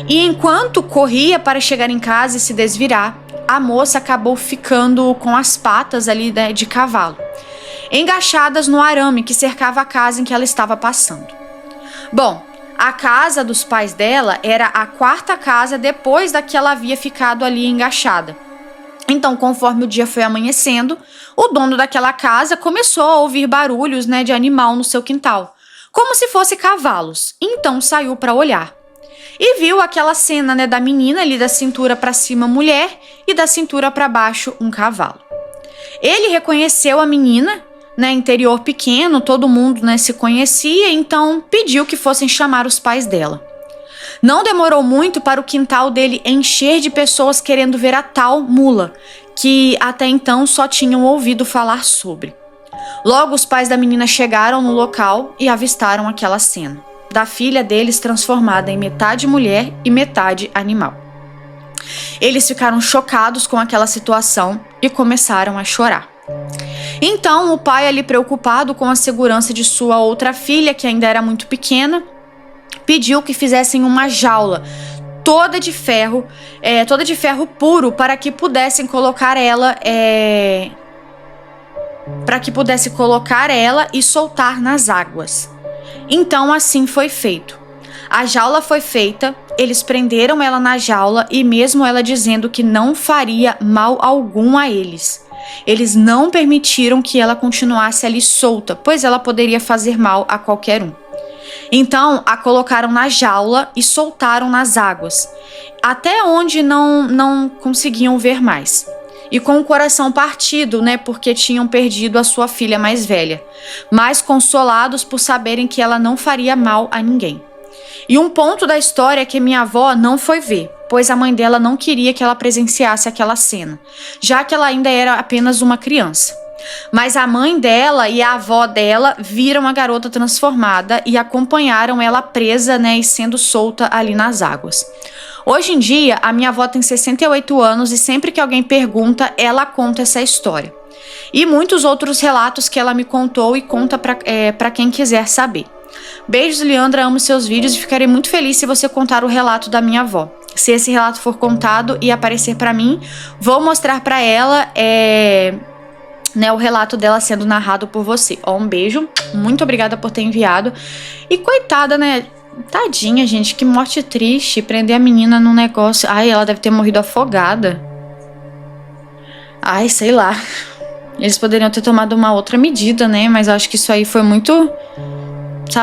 E enquanto corria para chegar em casa e se desvirar, a moça acabou ficando com as patas ali de cavalo, engaixadas no arame que cercava a casa em que ela estava passando. Bom, a casa dos pais dela era a quarta casa depois da que ela havia ficado ali engaixada. Então, conforme o dia foi amanhecendo, o dono daquela casa começou a ouvir barulhos, de animal no seu quintal, como se fossem cavalos. Então, saiu para olhar. E viu aquela cena, da menina ali da cintura para cima mulher e da cintura para baixo um cavalo. Ele reconheceu a menina, interior pequeno, todo mundo se conhecia, então pediu que fossem chamar os pais dela. Não demorou muito para o quintal dele encher de pessoas querendo ver a tal mula, que até então só tinham ouvido falar sobre. Logo os pais da menina chegaram no local e avistaram aquela cena da filha deles transformada em metade mulher e metade animal. Eles ficaram chocados com aquela situação e começaram a chorar. Então o pai, ali preocupado com a segurança de sua outra filha, que ainda era muito pequena, pediu que fizessem uma jaula toda de ferro puro para que pudessem colocar ela e soltar nas águas. Então assim foi feito. A jaula foi feita, eles prenderam ela na jaula e mesmo ela dizendo que não faria mal algum a eles, eles não permitiram que ela continuasse ali solta, pois ela poderia fazer mal a qualquer um. Então a colocaram na jaula e soltaram nas águas, até onde não conseguiam ver mais. E com o coração partido, porque tinham perdido a sua filha mais velha, mas consolados por saberem que ela não faria mal a ninguém. E um ponto da história é que minha avó não foi ver, pois a mãe dela não queria que ela presenciasse aquela cena, já que ela ainda era apenas uma criança. Mas a mãe dela e a avó dela viram a garota transformada e acompanharam ela presa, e sendo solta ali nas águas. Hoje em dia, a minha avó tem 68 anos e sempre que alguém pergunta, ela conta essa história. E muitos outros relatos que ela me contou e conta para quem quiser saber. Beijos, Leandra, amo seus vídeos e ficarei muito feliz se você contar o relato da minha avó. Se esse relato for contado e aparecer para mim, vou mostrar para ela o relato dela sendo narrado por você. Um beijo, muito obrigada por ter enviado. E coitada, tadinha, gente, que morte triste, prender a menina num negócio. Ai, ela deve ter morrido afogada. Ai, sei lá. Eles poderiam ter tomado uma outra medida, mas eu acho que isso aí foi muito,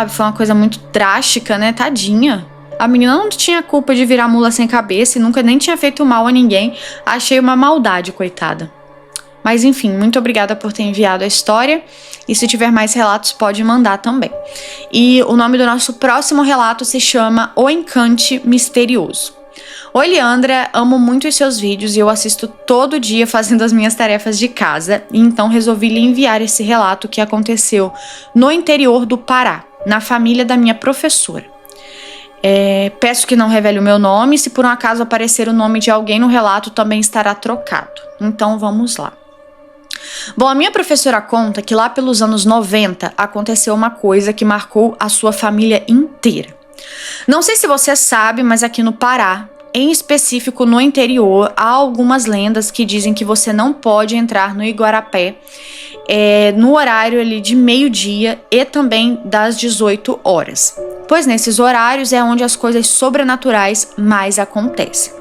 foi uma coisa muito drástica, tadinha. A menina não tinha culpa de virar mula sem cabeça e nunca nem tinha feito mal a ninguém. Achei uma maldade, coitada. Mas enfim, muito obrigada por ter enviado a história. E se tiver mais relatos, pode mandar também. E o nome do nosso próximo relato se chama O Encante Misterioso. Oi, Leandra, amo muito os seus vídeos e eu assisto todo dia fazendo as minhas tarefas de casa. E então resolvi lhe enviar esse relato que aconteceu no interior do Pará, na família da minha professora. Peço que não revele o meu nome. Se por um acaso aparecer o nome de alguém no relato, também estará trocado. Então vamos lá. Bom, a minha professora conta que lá pelos anos 90 aconteceu uma coisa que marcou a sua família inteira. Não sei se você sabe, mas aqui no Pará, em específico no interior, há algumas lendas que dizem que você não pode entrar no Iguarapé no horário ali de meio-dia e também das 18 horas. Pois nesses horários é onde as coisas sobrenaturais mais acontecem.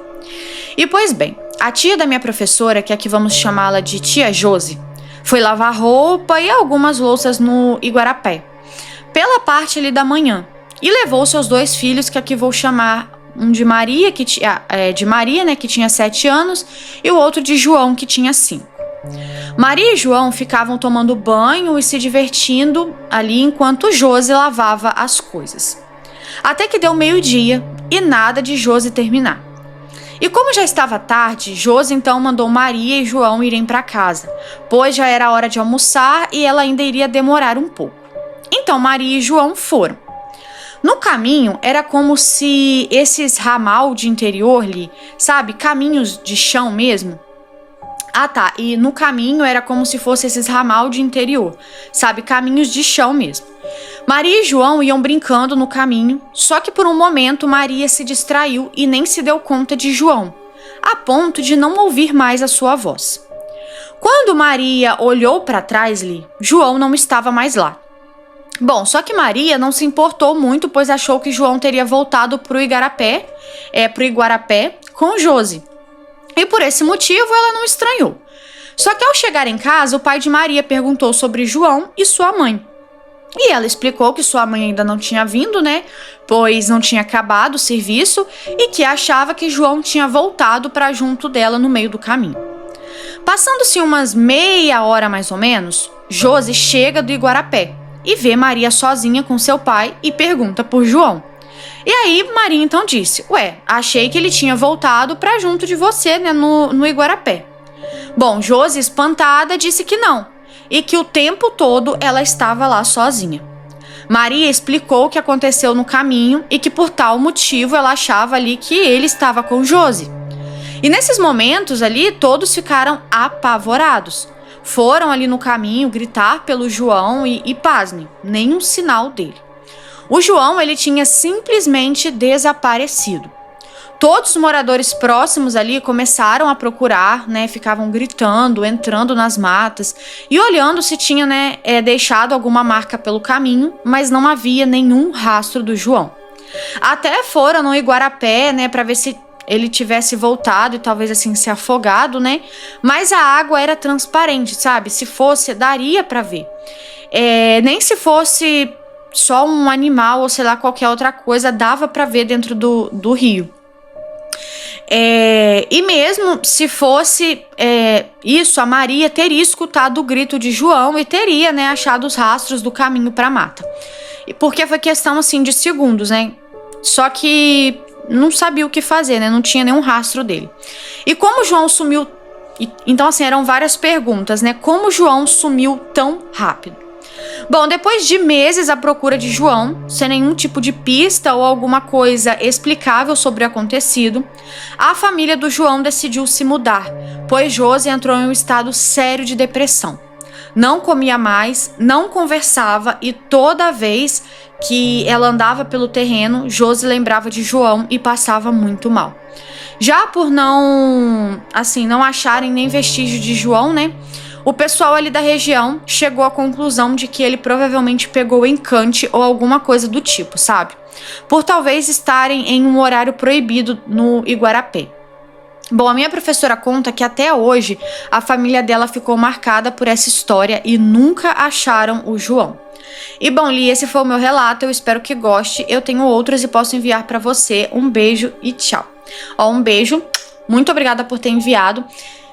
E pois bem, a tia da minha professora, que aqui vamos chamá-la de tia Josi, Foi lavar roupa e algumas louças no Iguarapé, pela parte ali da manhã, e levou seus 2 filhos, que aqui vou chamar um de Maria, né, que tinha 7 anos, e o outro de João, que tinha 5. Maria e João ficavam tomando banho e se divertindo ali enquanto Josi lavava as coisas. Até que deu meio-dia e nada de Josi terminar. E como já estava tarde, Josi então mandou Maria e João irem para casa, pois já era hora de almoçar e ela ainda iria demorar um pouco. Então Maria e João foram. No caminho, era como se esses ramal de interior ali, sabe, caminhos de chão mesmo. E no caminho era como se fosse esses ramal de interior, sabe, caminhos de chão mesmo. Maria e João iam brincando no caminho, só que por um momento Maria se distraiu e nem se deu conta de João, a ponto de não ouvir mais a sua voz. Quando Maria olhou para trás, João não estava mais lá. Bom, só que Maria não se importou muito, pois achou que João teria voltado pro Iguarapé com Josi. E por esse motivo ela não estranhou. Só que ao chegar em casa, o pai de Maria perguntou sobre João e sua mãe. E ela explicou que sua mãe ainda não tinha vindo, né? Pois não tinha acabado o serviço e que achava que João tinha voltado para junto dela no meio do caminho. Passando-se umas meia hora mais ou menos, Josi chega do Iguarapé e vê Maria sozinha com seu pai e pergunta por João. E aí Maria então disse: achei que ele tinha voltado para junto de você, né, no Iguarapé. Bom, Josi, espantada, disse que não, e que o tempo todo ela estava lá sozinha. Maria explicou o que aconteceu no caminho e que por tal motivo ela achava ali que ele estava com Josi. E nesses momentos ali, todos ficaram apavorados. Foram ali no caminho gritar pelo João e pasme, nenhum sinal dele. O João, ele tinha simplesmente desaparecido. Todos os moradores próximos ali começaram a procurar, né? Ficavam gritando, entrando nas matas e olhando se tinha, né, deixado alguma marca pelo caminho, mas não havia nenhum rastro do João. Até foram no Iguarapé, né, para ver se ele tivesse voltado e talvez assim se afogado, né? Mas a água era transparente, sabe? Se fosse, daria para ver. Nem se fosse só um animal ou sei lá qualquer outra coisa, dava para ver dentro do rio. E mesmo se fosse isso, a Maria teria escutado o grito de João e teria, né, achado os rastros do caminho para a mata. Porque foi questão assim de segundos, né? Só que não sabia o que fazer, né? Não tinha nenhum rastro dele. E como João sumiu... Então, assim, eram várias perguntas, né? Como João sumiu tão rápido? Bom, depois de meses à procura de João, sem nenhum tipo de pista ou alguma coisa explicável sobre o acontecido, a família do João decidiu se mudar, pois Josi entrou em um estado sério de depressão. Não comia mais, não conversava e toda vez que ela andava pelo terreno, Josi lembrava de João e passava muito mal. Já por não acharem nem vestígio de João, né? O pessoal ali da região chegou à conclusão de que ele provavelmente pegou encante ou alguma coisa do tipo, sabe? Por talvez estarem em um horário proibido no Iguarapé. Bom, a minha professora conta que até hoje a família dela ficou marcada por essa história e nunca acharam o João. E bom, Li, esse foi o meu relato, eu espero que goste. Eu tenho outros e posso enviar para você. Um beijo e tchau. Um beijo, muito obrigada por ter enviado.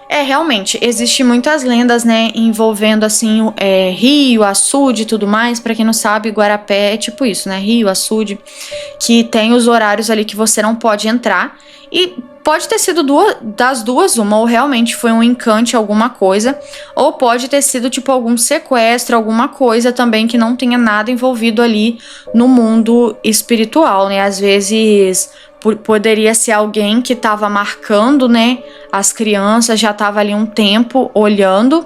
Realmente, existem muitas lendas, né, envolvendo, assim, rio, açude e tudo mais. Pra quem não sabe, Iguarapé é tipo isso, né, rio, açude, que tem os horários ali que você não pode entrar. E pode ter sido das duas, uma, ou realmente foi um encante, alguma coisa, ou pode ter sido, tipo, algum sequestro, alguma coisa também que não tenha nada envolvido ali no mundo espiritual, né, às vezes... Poderia ser alguém que estava marcando, né, as crianças, já estava ali um tempo olhando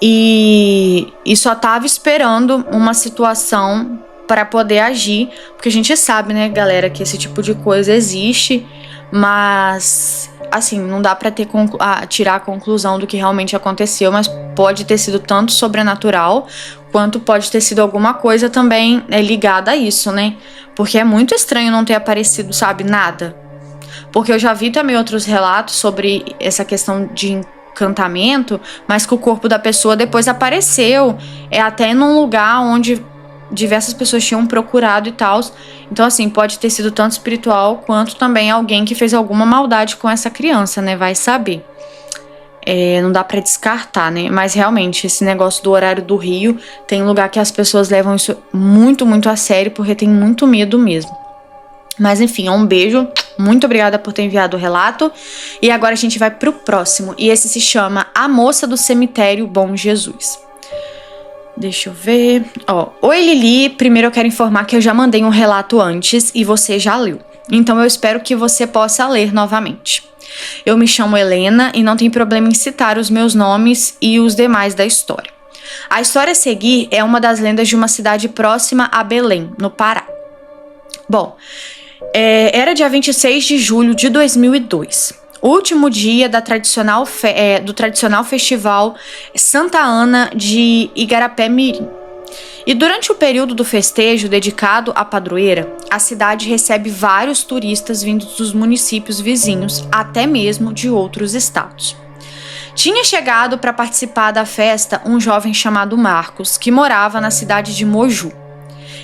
e só estava esperando uma situação para poder agir, porque a gente sabe, né, galera, que esse tipo de coisa existe, mas assim, não dá para tirar a conclusão do que realmente aconteceu, mas pode ter sido tanto sobrenatural quanto pode ter sido alguma coisa também ligada a isso, né? Porque é muito estranho não ter aparecido, sabe, nada. Porque eu já vi também outros relatos sobre essa questão de encantamento, mas que o corpo da pessoa depois apareceu, até num lugar onde diversas pessoas tinham procurado e tal. Então, assim, pode ter sido tanto espiritual quanto também alguém que fez alguma maldade com essa criança, né? Vai saber. Não dá pra descartar, né? Mas realmente, esse negócio do horário do rio, tem lugar que as pessoas levam isso muito, muito a sério, porque tem muito medo mesmo. Mas enfim, um beijo. Muito obrigada por ter enviado o relato. E agora a gente vai pro próximo. E esse se chama A Moça do Cemitério Bom Jesus. Deixa eu ver. Oi, Lili. Primeiro eu quero informar que eu já mandei um relato antes e você já leu. Então eu espero que você possa ler novamente. Eu me chamo Helena e não tem problema em citar os meus nomes e os demais da história. A história a seguir é uma das lendas de uma cidade próxima a Belém, no Pará. Bom, era dia 26 de julho de 2002. O último dia do tradicional festival Santa Ana de Igarapé-Mirim. E durante o período do festejo dedicado à padroeira, a cidade recebe vários turistas vindos dos municípios vizinhos, até mesmo de outros estados. Tinha chegado para participar da festa um jovem chamado Marcos, que morava na cidade de Moju.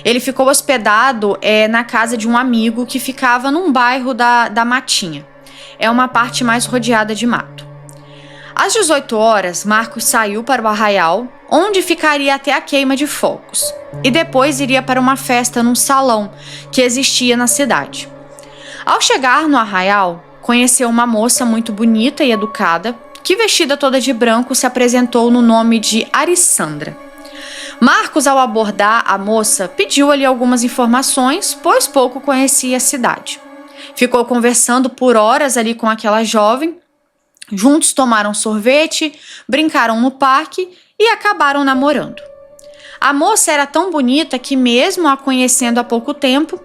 Ele ficou hospedado na casa de um amigo que ficava num bairro da Matinha. É uma parte mais rodeada de mato. Às 18 horas, Marcos saiu para o arraial, onde ficaria até a queima de fogos, e depois iria para uma festa num salão que existia na cidade. Ao chegar no arraial, conheceu uma moça muito bonita e educada, que vestida toda de branco se apresentou no nome de Arissandra. Marcos, ao abordar a moça, pediu-lhe algumas informações, pois pouco conhecia a cidade. Ficou conversando por horas ali com aquela jovem. Juntos tomaram sorvete, brincaram no parque e acabaram namorando. A moça era tão bonita que, mesmo a conhecendo há pouco tempo,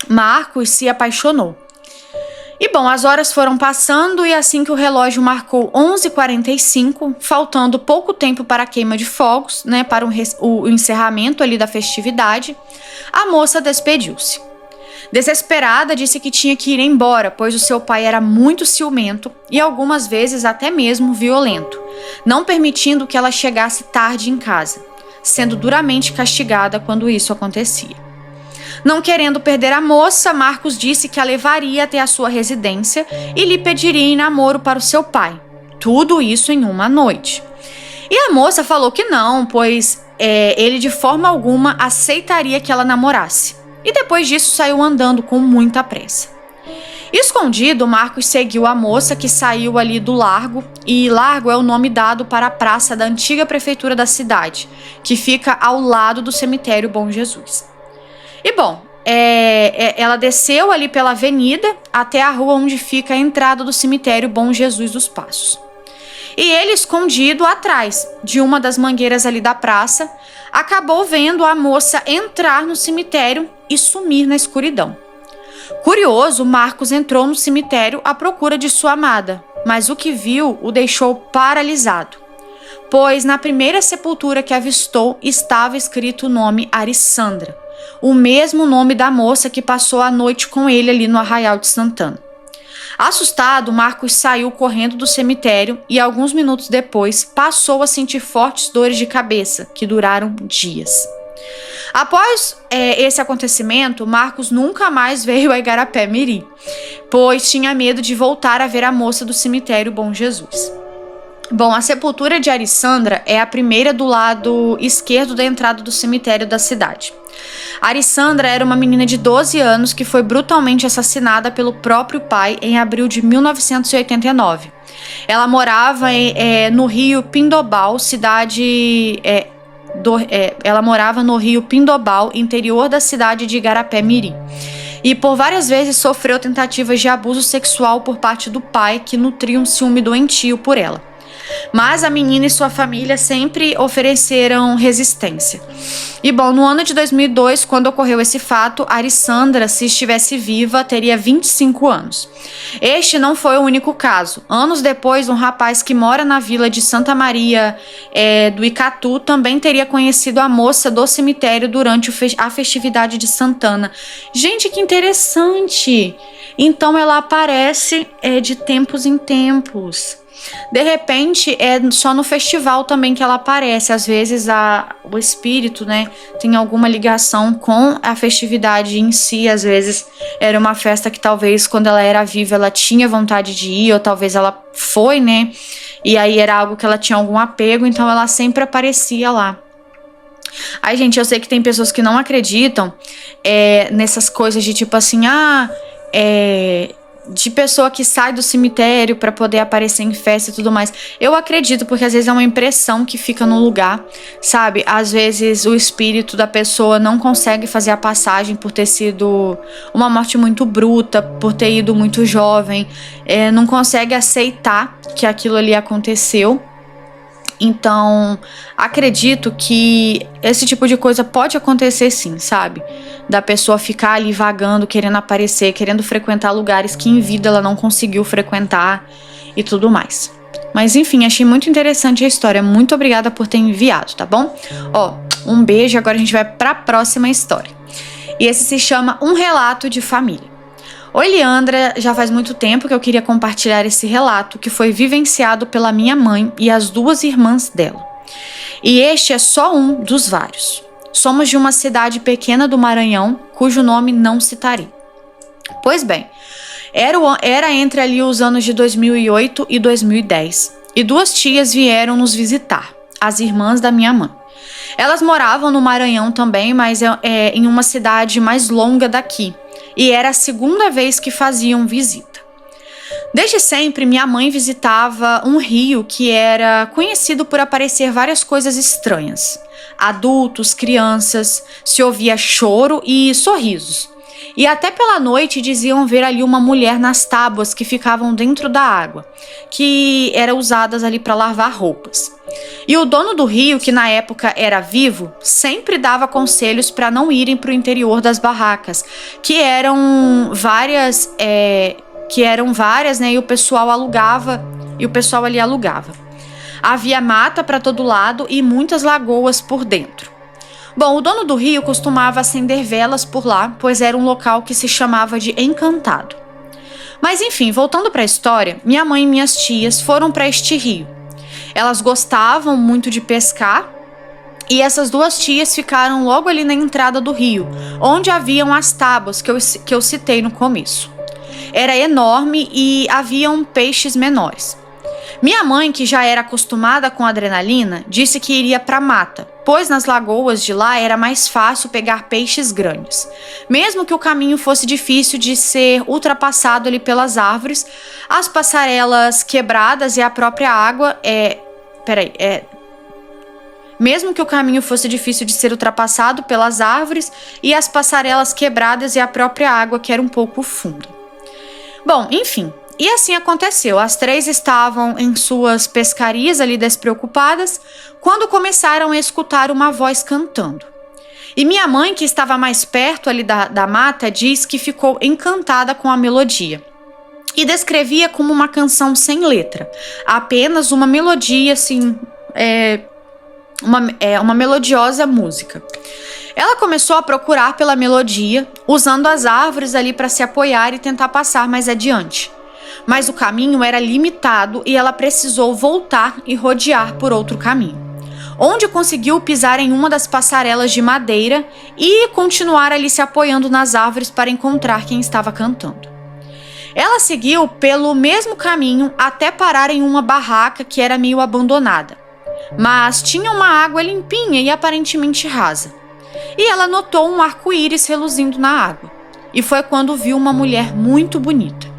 Marcos se apaixonou. E bom, as horas foram passando e assim que o relógio marcou 11h45, faltando pouco tempo para a queima de fogos, né, para o encerramento ali da festividade, a moça despediu-se. Desesperada, disse que tinha que ir embora, pois o seu pai era muito ciumento e algumas vezes até mesmo violento, não permitindo que ela chegasse tarde em casa, sendo duramente castigada quando isso acontecia. Não querendo perder a moça, Marcos disse que a levaria até a sua residência e lhe pediria em namoro para o seu pai. Tudo isso em uma noite. E a moça falou que não, pois ele de forma alguma aceitaria que ela namorasse. E depois disso saiu andando com muita pressa. Escondido, Marcos seguiu a moça que saiu ali do largo, e largo é o nome dado para a praça da antiga prefeitura da cidade, que fica ao lado do cemitério Bom Jesus. E bom, ela desceu ali pela avenida até a rua onde fica a entrada do cemitério Bom Jesus dos Passos. E ele, escondido atrás de uma das mangueiras ali da praça, acabou vendo a moça entrar no cemitério e sumir na escuridão. Curioso, Marcos entrou no cemitério à procura de sua amada, mas o que viu o deixou paralisado, pois na primeira sepultura que avistou estava escrito o nome Arissandra, o mesmo nome da moça que passou a noite com ele ali no Arraial de Santana. Assustado, Marcos saiu correndo do cemitério e alguns minutos depois passou a sentir fortes dores de cabeça que duraram dias. Após esse acontecimento, Marcos nunca mais veio a Igarapé-Mirim, pois tinha medo de voltar a ver a moça do cemitério Bom Jesus. Bom, a sepultura de Arissandra é a primeira do lado esquerdo da entrada do cemitério da cidade. Arissandra era uma menina de 12 anos que foi brutalmente assassinada pelo próprio pai em abril de 1989. Ela morava no Rio Pindobal, ela morava no Rio Pindobal, interior da cidade de Igarapé-Mirim. E por várias vezes sofreu tentativas de abuso sexual por parte do pai, que nutria um ciúme doentio por ela. Mas a menina e sua família sempre ofereceram resistência. E bom, no ano de 2002, quando ocorreu esse fato, Arissandra, se estivesse viva, teria 25 anos. Este não foi o único caso. Anos depois, um rapaz que mora na vila de Santa Maria do Icatu também teria conhecido a moça do cemitério durante a festividade de Santana. Gente, que interessante! Então ela aparece de tempos em tempos. De repente, é só no festival também que ela aparece. Às vezes o espírito, né, tem alguma ligação com a festividade em si. Às vezes era uma festa que talvez quando ela era viva ela tinha vontade de ir, ou talvez ela foi, né? E aí era algo que ela tinha algum apego, então ela sempre aparecia lá. Ai, gente, eu sei que tem pessoas que não acreditam nessas coisas de tipo assim, de pessoa que sai do cemitério pra poder aparecer em festa e tudo mais. Eu acredito, porque às vezes é uma impressão que fica no lugar, sabe? Às vezes o espírito da pessoa não consegue fazer a passagem por ter sido uma morte muito bruta, por ter ido muito jovem, não consegue aceitar que aquilo ali aconteceu. Então, acredito que esse tipo de coisa pode acontecer sim, sabe? Da pessoa ficar ali vagando, querendo aparecer, querendo frequentar lugares que em vida ela não conseguiu frequentar e tudo mais. Mas enfim, achei muito interessante a história. Muito obrigada por ter enviado, tá bom? Ó, um beijo. Agora a gente vai para a próxima história. E esse se chama Um Relato de Família. Oi, Leandra, já faz muito tempo que eu queria compartilhar esse relato que foi vivenciado pela minha mãe e as 2 irmãs dela. E este é só um dos vários. Somos de uma cidade pequena do Maranhão, cujo nome não citarei. Pois bem, era entre ali os anos de 2008 e 2010, e 2 tias vieram nos visitar, as irmãs da minha mãe. Elas moravam no Maranhão também, mas em uma cidade mais longa daqui. E era a segunda vez que faziam visita. Desde sempre, minha mãe visitava um rio que era conhecido por aparecer várias coisas estranhas. Adultos, crianças, se ouvia choro e sorrisos. E até pela noite diziam ver ali uma mulher nas tábuas que ficavam dentro da água, que eram usadas ali para lavar roupas. E o dono do rio, que na época era vivo, sempre dava conselhos para não irem para o interior das barracas, que eram várias, né? E o pessoal ali alugava. Havia mata para todo lado e muitas lagoas por dentro. Bom, o dono do rio costumava acender velas por lá, pois era um local que se chamava de Encantado. Mas enfim, voltando para a história, minha mãe e minhas tias foram para este rio. Elas gostavam muito de pescar e essas 2 tias ficaram logo ali na entrada do rio, onde haviam as tábuas que eu citei no começo. Era enorme e haviam peixes menores. Minha mãe, que já era acostumada com adrenalina, disse que iria para a mata, pois nas lagoas de lá era mais fácil pegar peixes grandes. Mesmo que o caminho fosse difícil de ser ultrapassado ali pelas árvores, as passarelas quebradas e a própria água Mesmo que o caminho fosse difícil de ser ultrapassado pelas árvores e as passarelas quebradas e a própria água que era um pouco funda. Bom, enfim. E assim aconteceu. As 3 estavam em suas pescarias ali despreocupadas, quando começaram a escutar uma voz cantando. E minha mãe, que estava mais perto ali da mata, diz que ficou encantada com a melodia. E descrevia como uma canção sem letra. Apenas uma melodia, assim, uma melodiosa música. Ela começou a procurar pela melodia, usando as árvores ali para se apoiar e tentar passar mais adiante. Mas o caminho era limitado e ela precisou voltar e rodear por outro caminho, onde conseguiu pisar em uma das passarelas de madeira e continuar ali se apoiando nas árvores para encontrar quem estava cantando. Ela seguiu pelo mesmo caminho até parar em uma barraca que era meio abandonada, mas tinha uma água limpinha e aparentemente rasa. E ela notou um arco-íris reluzindo na água, e foi quando viu uma mulher muito bonita.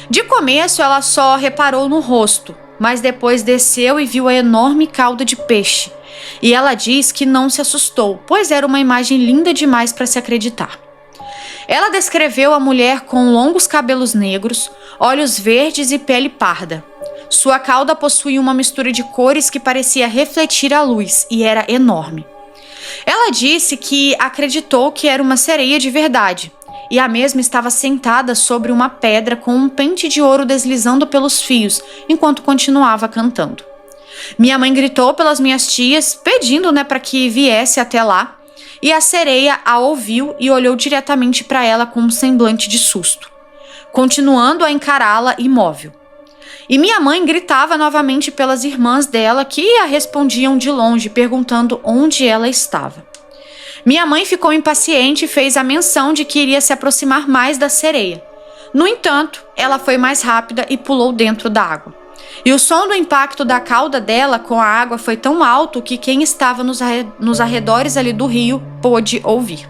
De começo, ela só reparou no rosto, mas depois desceu e viu a enorme cauda de peixe. E ela diz que não se assustou, pois era uma imagem linda demais para se acreditar. Ela descreveu a mulher com longos cabelos negros, olhos verdes e pele parda. Sua cauda possuía uma mistura de cores que parecia refletir a luz e era enorme. Ela disse que acreditou que era uma sereia de verdade, e a mesma estava sentada sobre uma pedra com um pente de ouro deslizando pelos fios, enquanto continuava cantando. Minha mãe gritou pelas minhas tias, pedindo, para que viesse até lá, e a sereia a ouviu e olhou diretamente para ela com um semblante de susto, continuando a encará-la imóvel. E minha mãe gritava novamente pelas irmãs dela, que a respondiam de longe, perguntando onde ela estava. Minha mãe ficou impaciente e fez a menção de que iria se aproximar mais da sereia. No entanto, ela foi mais rápida e pulou dentro da água. E o som do impacto da cauda dela com a água foi tão alto que quem estava nos arredores ali do rio pôde ouvir.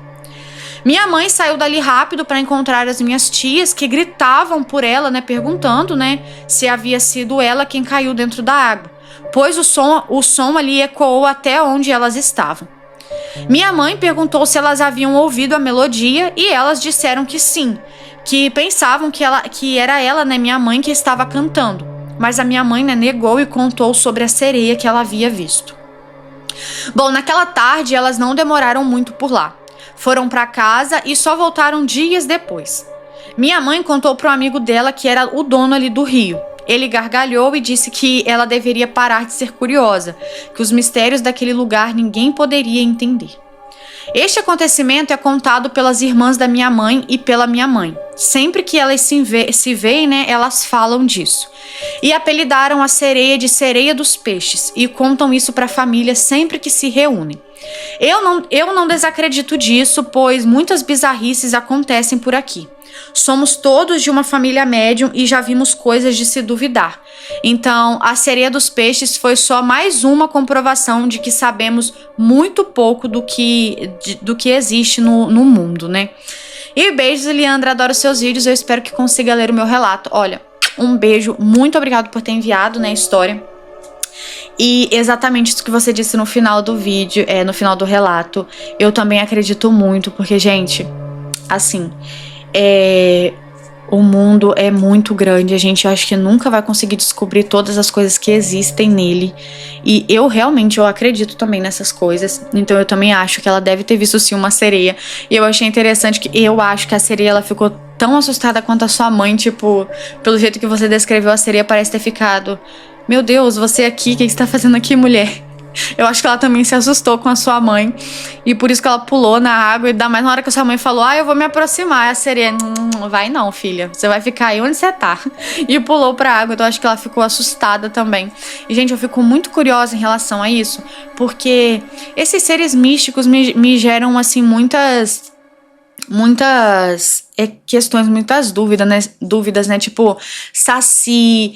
Minha mãe saiu dali rápido para encontrar as minhas tias, que gritavam por ela, perguntando, se havia sido ela quem caiu dentro da água, pois o som ali ecoou até onde elas estavam. Minha mãe perguntou se elas haviam ouvido a melodia e elas disseram que sim, que pensavam que era ela, minha mãe, que estava cantando. Mas a minha mãe, negou e contou sobre a sereia que ela havia visto. Bom, naquela tarde elas não demoraram muito por lá. Foram para casa e só voltaram dias depois. Minha mãe contou para um amigo dela que era o dono ali do rio. Ele gargalhou e disse que ela deveria parar de ser curiosa, que os mistérios daquele lugar ninguém poderia entender. Este acontecimento é contado pelas irmãs da minha mãe e pela minha mãe. Sempre que elas se veem, elas falam disso. E apelidaram a sereia de sereia dos peixes e contam isso para a família sempre que se reúnem. Eu não desacredito disso, pois muitas bizarrices acontecem por aqui. Somos todos de uma família médium e já vimos coisas de se duvidar. Então, a sereia dos peixes foi só mais uma comprovação de que sabemos muito pouco do que existe no mundo, E beijos, Eliandra, adoro seus vídeos, eu espero que consiga ler o meu relato. Olha, um beijo, muito obrigado por ter enviado, a história. E exatamente isso que você disse no final do vídeo, no final do relato, eu também acredito muito, porque, gente, assim, o mundo é muito grande, a gente acho que nunca vai conseguir descobrir todas as coisas que existem nele, e eu acredito também nessas coisas, então eu também acho que ela deve ter visto sim uma sereia, e eu achei interessante que eu acho que a sereia, ela ficou tão assustada quanto a sua mãe, pelo jeito que você descreveu a sereia, parece ter ficado: meu Deus, você aqui, o que você tá fazendo aqui, mulher? Eu acho que ela também se assustou com a sua mãe. E por isso que ela pulou na água. E ainda mais na hora que a sua mãe falou: eu vou me aproximar. A sereia: vai não, filha. Você vai ficar aí onde você tá. E pulou pra água. Então eu acho que ela ficou assustada também. E, gente, eu fico muito curiosa em relação a isso. Porque esses seres místicos me geram, assim, muitas questões, muitas dúvidas, tipo saci,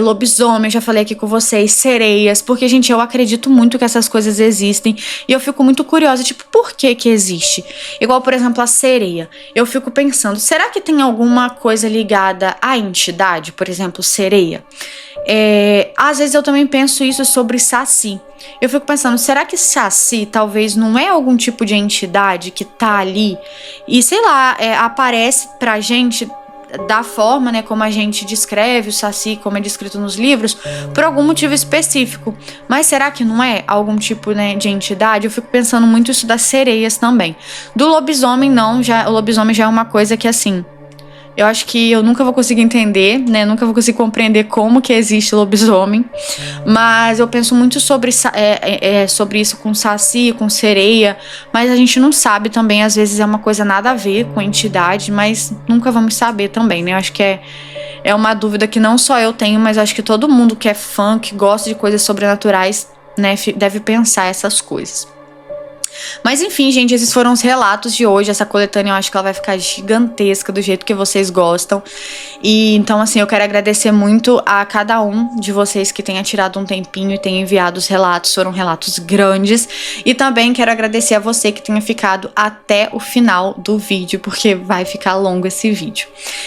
lobisomem, eu já falei aqui com vocês, sereias, porque, gente, eu acredito muito que essas coisas existem e eu fico muito curiosa, por que existe? Igual, por exemplo, a sereia. Eu fico pensando, será que tem alguma coisa ligada à entidade? Por exemplo, sereia. Às vezes eu também penso isso sobre saci. Eu fico pensando, será que saci talvez não é algum tipo de entidade que tá ali e, sei lá, aparece pra gente da forma, como a gente descreve o saci, como é descrito nos livros, por algum motivo específico. Mas será que não é algum tipo, de entidade? Eu fico pensando muito isso das sereias também. Do lobisomem, não. O lobisomem já é uma coisa que, assim, eu acho que eu nunca vou conseguir entender, nunca vou conseguir compreender como que existe lobisomem. Mas eu penso muito sobre isso com saci, com sereia. Mas a gente não sabe também, às vezes é uma coisa nada a ver com entidade, mas nunca vamos saber também, Eu acho que é uma dúvida que não só eu tenho, mas eu acho que todo mundo que é fã, que gosta de coisas sobrenaturais, deve pensar essas coisas. Mas enfim, gente, esses foram os relatos de hoje. Essa coletânea eu acho que ela vai ficar gigantesca do jeito que vocês gostam. E então, assim, eu quero agradecer muito a cada um de vocês que tenha tirado um tempinho e tenha enviado os relatos. Foram relatos grandes. E também quero agradecer a você que tenha ficado até o final do vídeo, porque vai ficar longo esse vídeo.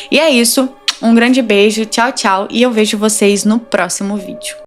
E é isso. Um grande beijo, tchau, tchau. E eu vejo vocês no próximo vídeo.